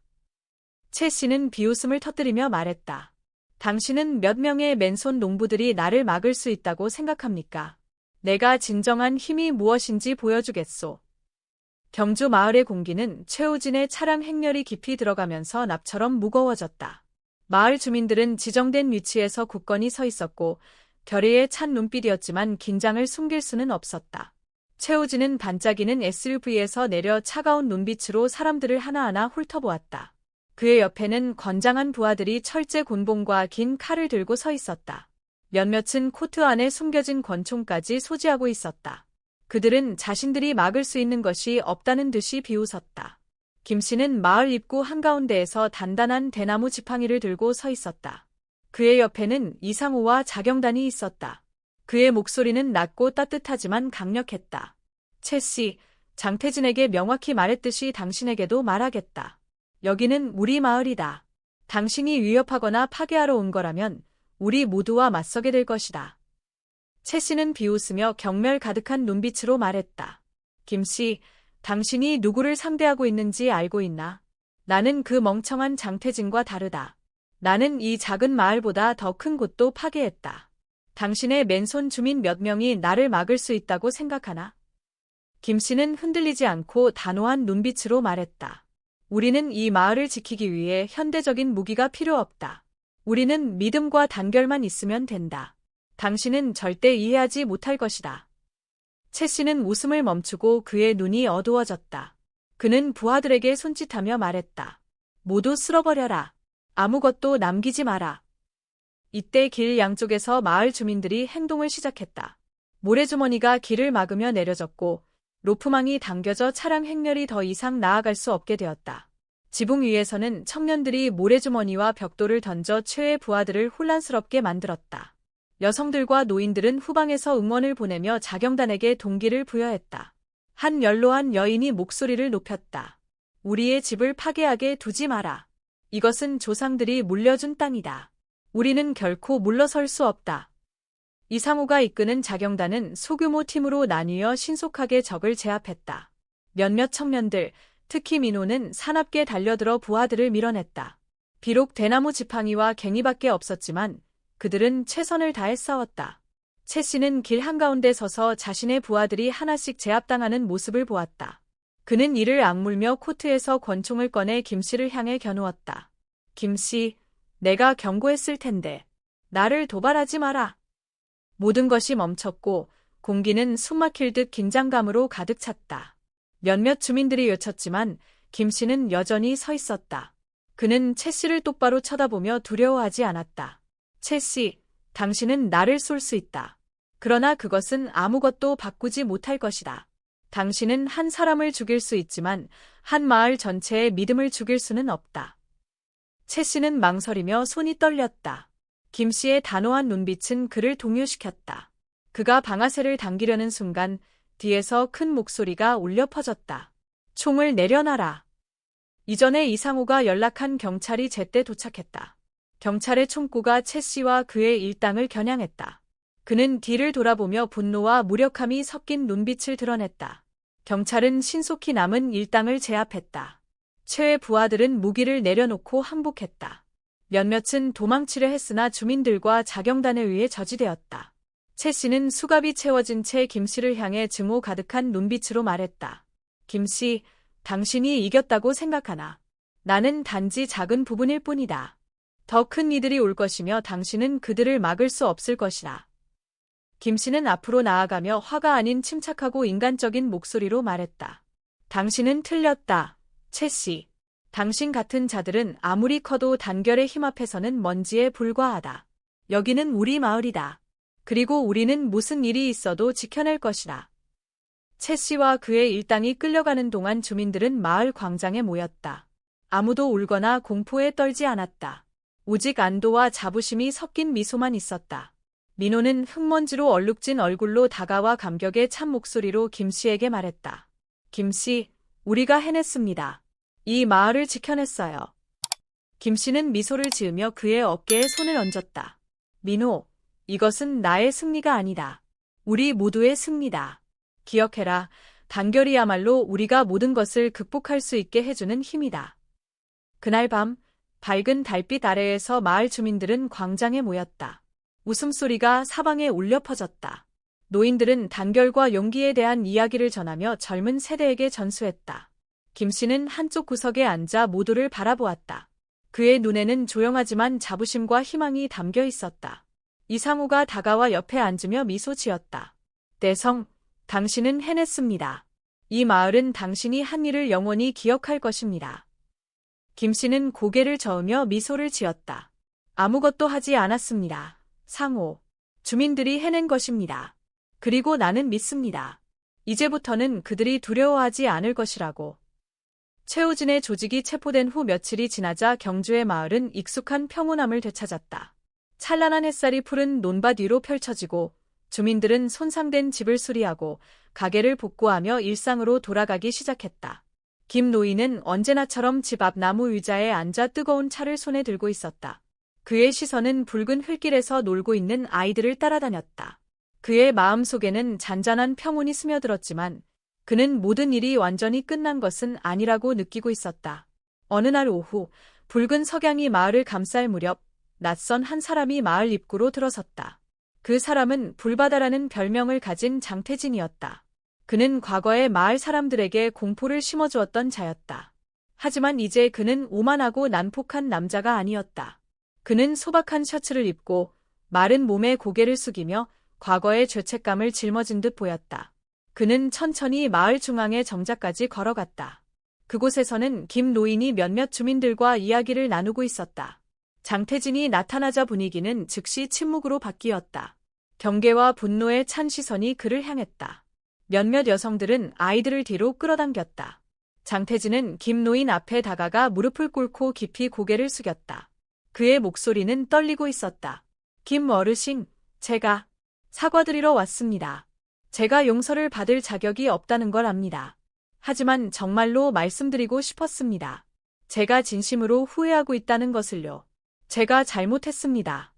최 씨는 비웃음을 터뜨리며 말했다. 당신은 몇 명의 맨손 농부들이 나를 막을 수 있다고 생각합니까? 내가 진정한 힘이 무엇인지 보여주겠소. 경주 마을의 공기는 최우진의 차량 행렬이 깊이 들어가면서 납처럼 무거워졌다. 마을 주민들은 지정된 위치에서 굳건히 서 있었고 결의에 찬 눈빛이었지만 긴장을 숨길 수는 없었다. 최우진은 반짝이는 SUV에서 내려 차가운 눈빛으로 사람들을 하나하나 훑어보았다. 그의 옆에는 건장한 부하들이 철제 곤봉과 긴 칼을 들고 서 있었다. 몇몇은 코트 안에 숨겨진 권총까지 소지하고 있었다. 그들은 자신들이 막을 수 있는 것이 없다는 듯이 비웃었다. 김 씨는 마을 입구 한가운데에서 단단한 대나무 지팡이를 들고 서 있었다. 그의 옆에는 이상호와 자경단이 있었다. 그의 목소리는 낮고 따뜻하지만 강력했다. 최 씨, 장태진에게 명확히 말했듯이 당신에게도 말하겠다. 여기는 우리 마을이다. 당신이 위협하거나 파괴하러 온 거라면 우리 모두와 맞서게 될 것이다. 최 씨는 비웃으며 경멸 가득한 눈빛으로 말했다. 김 씨, 당신이 누구를 상대하고 있는지 알고 있나? 나는 그 멍청한 장태진과 다르다. 나는 이 작은 마을보다 더 큰 곳도 파괴했다. 당신의 맨손 주민 몇 명이 나를 막을 수 있다고 생각하나? 김 씨는 흔들리지 않고 단호한 눈빛으로 말했다. 우리는 이 마을을 지키기 위해 현대적인 무기가 필요 없다. 우리는 믿음과 단결만 있으면 된다. 당신은 절대 이해하지 못할 것이다. 최 씨는 웃음을 멈추고 그의 눈이 어두워졌다. 그는 부하들에게 손짓하며 말했다. 모두 쓸어버려라. 아무것도 남기지 마라. 이때 길 양쪽에서 마을 주민들이 행동을 시작했다. 모래주머니가 길을 막으며 내려졌고 로프망이 당겨져 차량 행렬이 더 이상 나아갈 수 없게 되었다. 지붕 위에서는 청년들이 모래주머니와 벽돌을 던져 최의 부하들을 혼란스럽게 만들었다. 여성들과 노인들은 후방에서 응원을 보내며 자경단에게 동기를 부여했다. 한 연로한 여인이 목소리를 높였다. 우리의 집을 파괴하게 두지 마라. 이것은 조상들이 물려준 땅이다. 우리는 결코 물러설 수 없다. 이상호가 이끄는 자경단은 소규모 팀으로 나뉘어 신속하게 적을 제압했다. 몇몇 청년들, 특히 민호는 사납게 달려들어 부하들을 밀어냈다. 비록 대나무 지팡이와 갱이밖에 없었지만 그들은 최선을 다해 싸웠다. 최 씨는 길 한가운데 서서 자신의 부하들이 하나씩 제압당하는 모습을 보았다. 그는 이를 악물며 코트에서 권총을 꺼내 김 씨를 향해 겨누었다. 김 씨, 내가 경고했을 텐데 나를 도발하지 마라. 모든 것이 멈췄고 공기는 숨막힐 듯 긴장감으로 가득 찼다. 몇몇 주민들이 외쳤지만 김 씨는 여전히 서 있었다. 그는 최 씨를 똑바로 쳐다보며 두려워하지 않았다. 최 씨, 당신은 나를 쏠 수 있다. 그러나 그것은 아무것도 바꾸지 못할 것이다. 당신은 한 사람을 죽일 수 있지만 한 마을 전체의 믿음을 죽일 수는 없다. 최 씨는 망설이며 손이 떨렸다. 김 씨의 단호한 눈빛은 그를 동요시켰다. 그가 방아쇠를 당기려는 순간 뒤에서 큰 목소리가 울려 퍼졌다. 총을 내려놔라. 이전에 이상호가 연락한 경찰이 제때 도착했다. 경찰의 총구가 최 씨와 그의 일당을 겨냥했다. 그는 뒤를 돌아보며 분노와 무력함이 섞인 눈빛을 드러냈다. 경찰은 신속히 남은 일당을 제압했다. 최의 부하들은 무기를 내려놓고 항복했다. 몇몇은 도망치려 했으나 주민들과 자경단에 의해 저지되었다. 최 씨는 수갑이 채워진 채 김 씨를 향해 증오 가득한 눈빛으로 말했다. 김 씨, 당신이 이겼다고 생각하나? 나는 단지 작은 부분일 뿐이다. 더 큰 이들이 올 것이며 당신은 그들을 막을 수 없을 것이다. 김 씨는 앞으로 나아가며 화가 아닌 침착하고 인간적인 목소리로 말했다. 당신은 틀렸다. 최 씨, 당신 같은 자들은 아무리 커도 단결에 힘 앞에서는 먼지에 불과하다. 여기는 우리 마을이다. 그리고 우리는 무슨 일이 있어도 지켜낼 것이다. 최 씨와 그의 일당이 끌려가는 동안 주민들은 마을 광장에 모였다. 아무도 울거나 공포에 떨지 않았다. 오직 안도와 자부심이 섞인 미소만 있었다. 민호는 흙먼지로 얼룩진 얼굴로 다가와 감격의 찬 목소리로 김 씨에게 말했다. 김 씨, 우리가 해냈습니다. 이 마을을 지켜냈어요. 김 씨는 미소를 지으며 그의 어깨에 손을 얹었다. 민호, 이것은 나의 승리가 아니다. 우리 모두의 승리다. 기억해라. 단결이야말로 우리가 모든 것을 극복할 수 있게 해주는 힘이다. 그날 밤, 밝은 달빛 아래에서 마을 주민들은 광장에 모였다. 웃음소리가 사방에 울려 퍼졌다. 노인들은 단결과 용기에 대한 이야기를 전하며 젊은 세대에게 전수했다. 김 씨는 한쪽 구석에 앉아 모두를 바라보았다. 그의 눈에는 조용하지만 자부심과 희망이 담겨 있었다. 이상우가 다가와 옆에 앉으며 미소 지었다. 대성, 당신은 해냈습니다. 이 마을은 당신이 한 일을 영원히 기억할 것입니다. 김 씨는 고개를 저으며 미소를 지었다. 아무것도 하지 않았습니다. 상호, 주민들이 해낸 것입니다. 그리고 나는 믿습니다. 이제부터는 그들이 두려워하지 않을 것이라고. 최우진의 조직이 체포된 후 며칠이 지나자 경주의 마을은 익숙한 평온함을 되찾았다. 찬란한 햇살이 푸른 논밭 위로 펼쳐지고 주민들은 손상된 집을 수리하고 가게를 복구하며 일상으로 돌아가기 시작했다. 김 노인은 언제나처럼 집 앞 나무 의자에 앉아 뜨거운 차를 손에 들고 있었다. 그의 시선은 붉은 흙길에서 놀고 있는 아이들을 따라다녔다. 그의 마음속에는 잔잔한 평온이 스며들었지만 그는 모든 일이 완전히 끝난 것은 아니라고 느끼고 있었다. 어느 날 오후, 붉은 석양이 마을을 감쌀 무렵 낯선 한 사람이 마을 입구로 들어섰다. 그 사람은 불바다라는 별명을 가진 장태진이었다. 그는 과거에 마을 사람들에게 공포를 심어주었던 자였다. 하지만 이제 그는 오만하고 난폭한 남자가 아니었다. 그는 소박한 셔츠를 입고 마른 몸에 고개를 숙이며 과거의 죄책감을 짊어진 듯 보였다. 그는 천천히 마을 중앙의 정자까지 걸어갔다. 그곳에서는 김 노인이 몇몇 주민들과 이야기를 나누고 있었다. 장태진이 나타나자 분위기는 즉시 침묵으로 바뀌었다. 경계와 분노에 찬 시선이 그를 향했다. 몇몇 여성들은 아이들을 뒤로 끌어당겼다. 장태진은 김 노인 앞에 다가가 무릎을 꿇고 깊이 고개를 숙였다. 그의 목소리는 떨리고 있었다. 김 어르신, 제가 사과드리러 왔습니다. 제가 용서를 받을 자격이 없다는 걸 압니다. 하지만 정말로 말씀드리고 싶었습니다. 제가 진심으로 후회하고 있다는 것을요. 제가 잘못했습니다.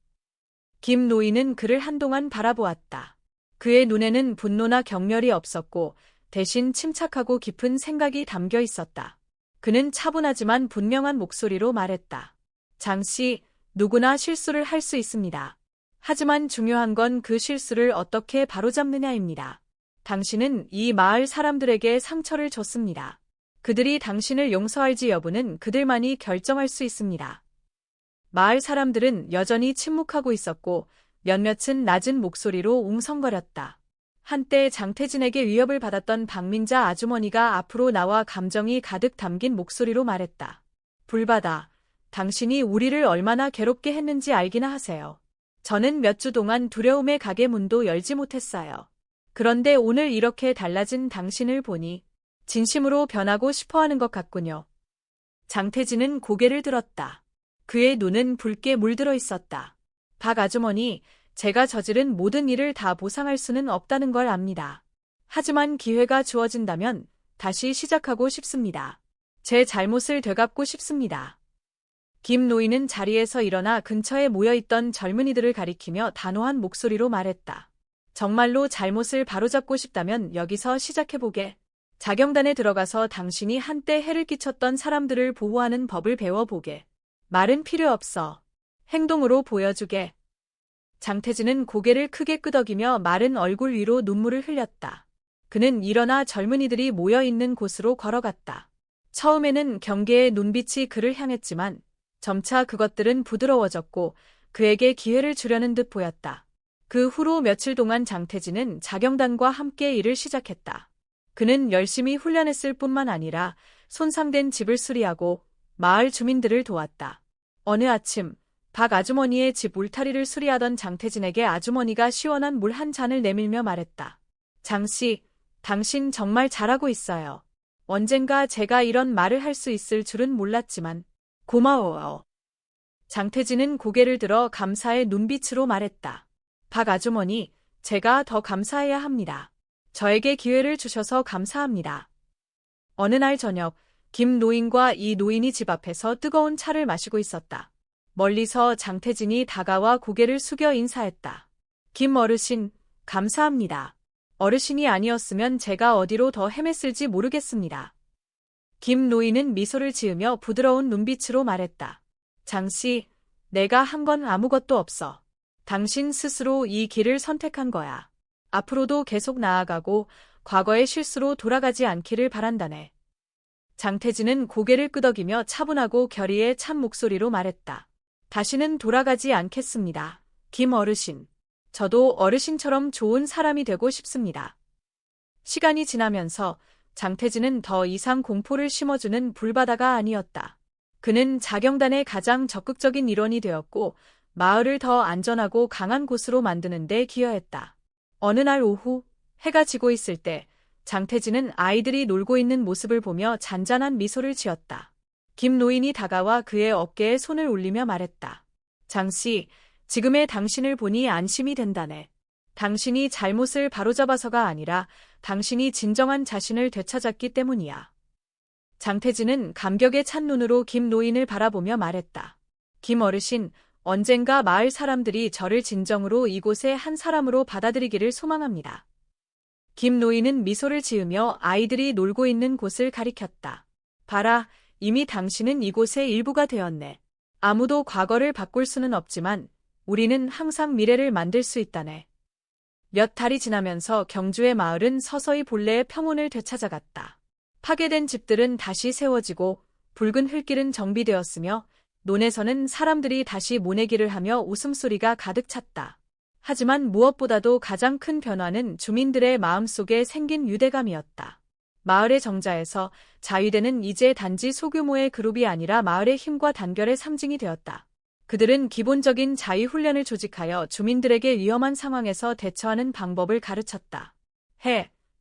김 노인은 그를 한동안 바라보았다. 그의 눈에는 분노나 경멸이 없었고 대신 침착하고 깊은 생각이 담겨 있었다. 그는 차분하지만 분명한 목소리로 말했다. 장씨, 누구나 실수를 할 수 있습니다. 하지만 중요한 건 그 실수를 어떻게 바로잡느냐입니다. 당신은 이 마을 사람들에게 상처를 줬습니다. 그들이 당신을 용서할지 여부는 그들만이 결정할 수 있습니다. 마을 사람들은 여전히 침묵하고 있었고 몇몇은 낮은 목소리로 웅성거렸다. 한때 장태진에게 위협을 받았던 박민자 아주머니가 앞으로 나와 감정이 가득 담긴 목소리로 말했다. 불바다, 당신이 우리를 얼마나 괴롭게 했는지 알기나 하세요. 저는 몇 주 동안 두려움에 가게 문도 열지 못했어요. 그런데 오늘 이렇게 달라진 당신을 보니 진심으로 변하고 싶어하는 것 같군요. 장태진은 고개를 들었다. 그의 눈은 붉게 물들어 있었다. 박 아주머니, 제가 저지른 모든 일을 다 보상할 수는 없다는 걸 압니다. 하지만 기회가 주어진다면 다시 시작하고 싶습니다. 제 잘못을 되갚고 싶습니다. 김 노인은 자리에서 일어나 근처에 모여있던 젊은이들을 가리키며 단호한 목소리로 말했다. 정말로 잘못을 바로잡고 싶다면 여기서 시작해보게. 자경단에 들어가서 당신이 한때 해를 끼쳤던 사람들을 보호하는 법을 배워보게. 말은 필요 없어. 행동으로 보여주게. 장태진은 고개를 크게 끄덕이며 마른 얼굴 위로 눈물을 흘렸다. 그는 일어나 젊은이들이 모여있는 곳으로 걸어갔다. 처음에는 경계의 눈빛이 그를 향했지만 점차 그것들은 부드러워졌고 그에게 기회를 주려는 듯 보였다. 그 후로 며칠 동안 장태진은 자경단과 함께 일을 시작했다. 그는 열심히 훈련했을 뿐만 아니라 손상된 집을 수리하고 마을 주민들을 도왔다. 어느 아침 박 아주머니의 집 울타리를 수리하던 장태진에게 아주머니가 시원한 물 한 잔을 내밀며 말했다. 장씨, 당신 정말 잘하고 있어요. 언젠가 제가 이런 말을 할 수 있을 줄은 몰랐지만 고마워요. 장태진은 고개를 들어 감사의 눈빛으로 말했다. 박 아주머니, 제가 더 감사해야 합니다. 저에게 기회를 주셔서 감사합니다. 어느 날 저녁, 김 노인과 이 노인이 집 앞에서 뜨거운 차를 마시고 있었다. 멀리서 장태진이 다가와 고개를 숙여 인사했다. 김 어르신, 감사합니다. 어르신이 아니었으면 제가 어디로 더 헤맸을지 모르겠습니다. 김 노인은 미소를 지으며 부드러운 눈빛으로 말했다. 장씨, 내가 한 건 아무것도 없어. 당신 스스로 이 길을 선택한 거야. 앞으로도 계속 나아가고 과거의 실수로 돌아가지 않기를 바란다네. 장태진은 고개를 끄덕이며 차분하고 결의에 찬 목소리로 말했다. 다시는 돌아가지 않겠습니다. 김 어르신. 저도 어르신처럼 좋은 사람이 되고 싶습니다. 시간이 지나면서 장태진은 더 이상 공포를 심어주는 불바다가 아니었다. 그는 자경단의 가장 적극적인 일원이 되었고 마을을 더 안전하고 강한 곳으로 만드는 데 기여했다. 어느 날 오후 해가 지고 있을 때 장태진은 아이들이 놀고 있는 모습을 보며 잔잔한 미소를 지었다. 김 노인이 다가와 그의 어깨에 손을 올리며 말했다. 장씨, 지금의 당신을 보니 안심이 된다네. 당신이 잘못을 바로잡아서가 아니라 당신이 진정한 자신을 되찾았기 때문이야. 장태진은 감격에 찬 눈으로 김 노인을 바라보며 말했다. 김 어르신, 언젠가 마을 사람들이 저를 진정으로 이곳의 한 사람으로 받아들이기를 소망합니다. 김 노인은 미소를 지으며 아이들이 놀고 있는 곳을 가리켰다. 봐라, 이미 당신은 이곳의 일부가 되었네. 아무도 과거를 바꿀 수는 없지만 우리는 항상 미래를 만들 수 있다네. 몇 달이 지나면서 경주의 마을은 서서히 본래의 평온을 되찾아갔다. 파괴된 집들은 다시 세워지고 붉은 흙길은 정비되었으며 논에서는 사람들이 다시 모내기를 하며 웃음소리가 가득 찼다. 하지만 무엇보다도 가장 큰 변화는 주민들의 마음속에 생긴 유대감이었다. 마을의 정자에서 자위대는 이제 단지 소규모의 그룹이 아니라 마을의 힘과 단결의 상징이 되었다. 그들은 기본적인 자위훈련을 조직하여 주민들에게 위험한 상황에서 대처하는 방법을 가르쳤다.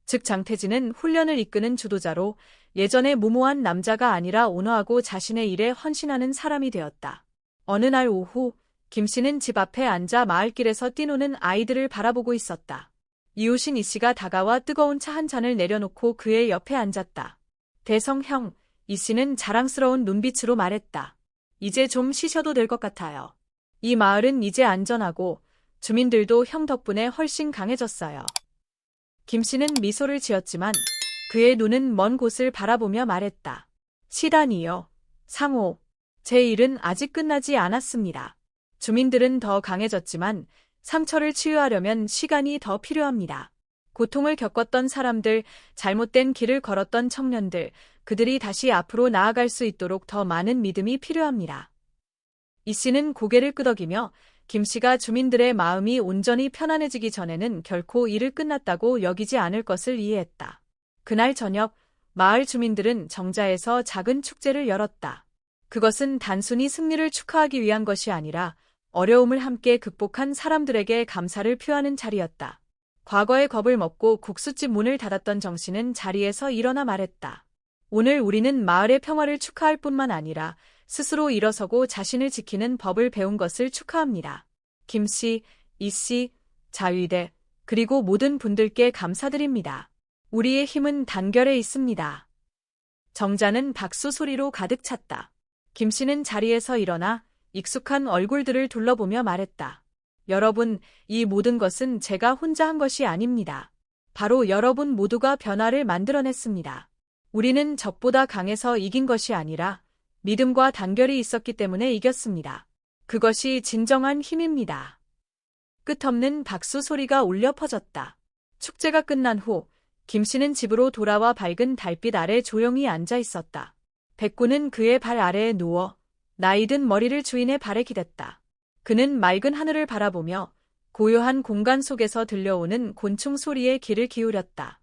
즉 장태진은 훈련을 이끄는 주도자로 예전의 무모한 남자가 아니라 온화하고 자신의 일에 헌신하는 사람이 되었다. 어느 날 오후 김 씨는 집 앞에 앉아 마을길에서 뛰노는 아이들을 바라보고 있었다. 이웃인 이 씨가 다가와 뜨거운 차 한 잔을 내려놓고 그의 옆에 앉았다. 대성형, 이 씨는 자랑스러운 눈빛으로 말했다. 이제 좀 쉬셔도 될 것 같아요. 이 마을은 이제 안전하고 주민들도 형 덕분에 훨씬 강해졌어요. 김 씨는 미소를 지었지만 그의 눈은 먼 곳을 바라보며 말했다. 시단이요. 상호. 제 일은 아직 끝나지 않았습니다. 주민들은 더 강해졌지만 상처를 치유하려면 시간이 더 필요합니다. 고통을 겪었던 사람들, 잘못된 길을 걸었던 청년들, 그들이 다시 앞으로 나아갈 수 있도록 더 많은 믿음이 필요합니다. 이 씨는 고개를 끄덕이며 김 씨가 주민들의 마음이 온전히 편안해지기 전에는 결코 일을 끝났다고 여기지 않을 것을 이해했다. 그날 저녁, 마을 주민들은 정자에서 작은 축제를 열었다. 그것은 단순히 승리를 축하하기 위한 것이 아니라 어려움을 함께 극복한 사람들에게 감사를 표하는 자리였다. 과거의 겁을 먹고 국수집 문을 닫았던 정 씨는 자리에서 일어나 말했다. 오늘 우리는 마을의 평화를 축하할 뿐만 아니라 스스로 일어서고 자신을 지키는 법을 배운 것을 축하합니다. 김 씨, 이 씨, 자위대, 그리고 모든 분들께 감사드립니다. 우리의 힘은 단결에 있습니다. 정자는 박수 소리로 가득 찼다. 김 씨는 자리에서 일어나 익숙한 얼굴들을 둘러보며 말했다. 여러분, 이 모든 것은 제가 혼자 한 것이 아닙니다. 바로 여러분 모두가 변화를 만들어냈습니다. 우리는 적보다 강해서 이긴 것이 아니라 믿음과 단결이 있었기 때문에 이겼습니다. 그것이 진정한 힘입니다. 끝없는 박수 소리가 울려 퍼졌다. 축제가 끝난 후 김 씨는 집으로 돌아와 밝은 달빛 아래 조용히 앉아 있었다. 백구는 그의 발 아래에 누워 나이든 머리를 주인의 발에 기댔다. 그는 맑은 하늘을 바라보며 고요한 공간 속에서 들려오는 곤충 소리에 귀를 기울였다.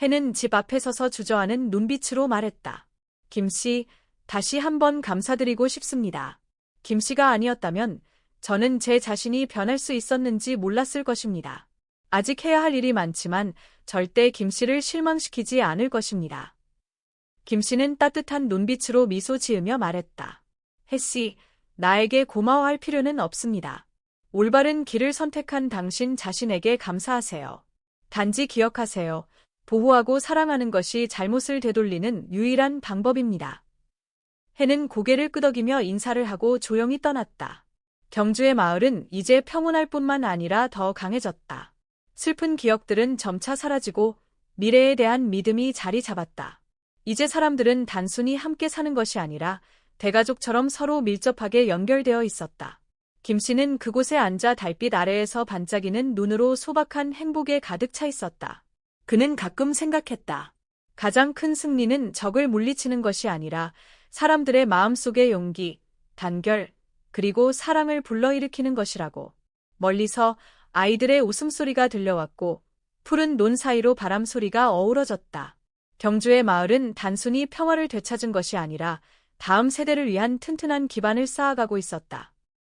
해는 집 앞에 서서 주저하는 눈빛으로 말했다. 김씨, 다시 한번 감사드리고 싶습니다. 김씨가 아니었다면 저는 제 자신이 변할 수 있었는지 몰랐을 것입니다. 아직 해야 할 일이 많지만 절대 김씨를 실망시키지 않을 것입니다. 김씨는 따뜻한 눈빛으로 미소 지으며 말했다. 혜씨, 나에게 고마워할 필요는 없습니다. 올바른 길을 선택한 당신 자신에게 감사하세요. 단지 기억하세요. 보호하고 사랑하는 것이 잘못을 되돌리는 유일한 방법입니다. 해는 고개를 끄덕이며 인사를 하고 조용히 떠났다. 경주의 마을은 이제 평온할 뿐만 아니라 더 강해졌다. 슬픈 기억들은 점차 사라지고 미래에 대한 믿음이 자리 잡았다. 이제 사람들은 단순히 함께 사는 것이 아니라 대가족처럼 서로 밀접하게 연결되어 있었다. 김씨는 그곳에 앉아 달빛 아래에서 반짝이는 눈으로 소박한 행복에 가득 차 있었다. 그는 가끔 생각했다. 가장 큰 승리는 적을 물리치는 것이 아니라 사람들의 마음속의 용기, 단결, 그리고 사랑을 불러일으키는 것이라고. 멀리서 아이들의 웃음소리가 들려왔고 푸른 논 사이로 바람 소리가 어우러졌다. 경주의 마을은 단순히 평화를 되찾은 것이 아니라 다음 세대를 위한 튼튼한 기반을 쌓아가고 있었다.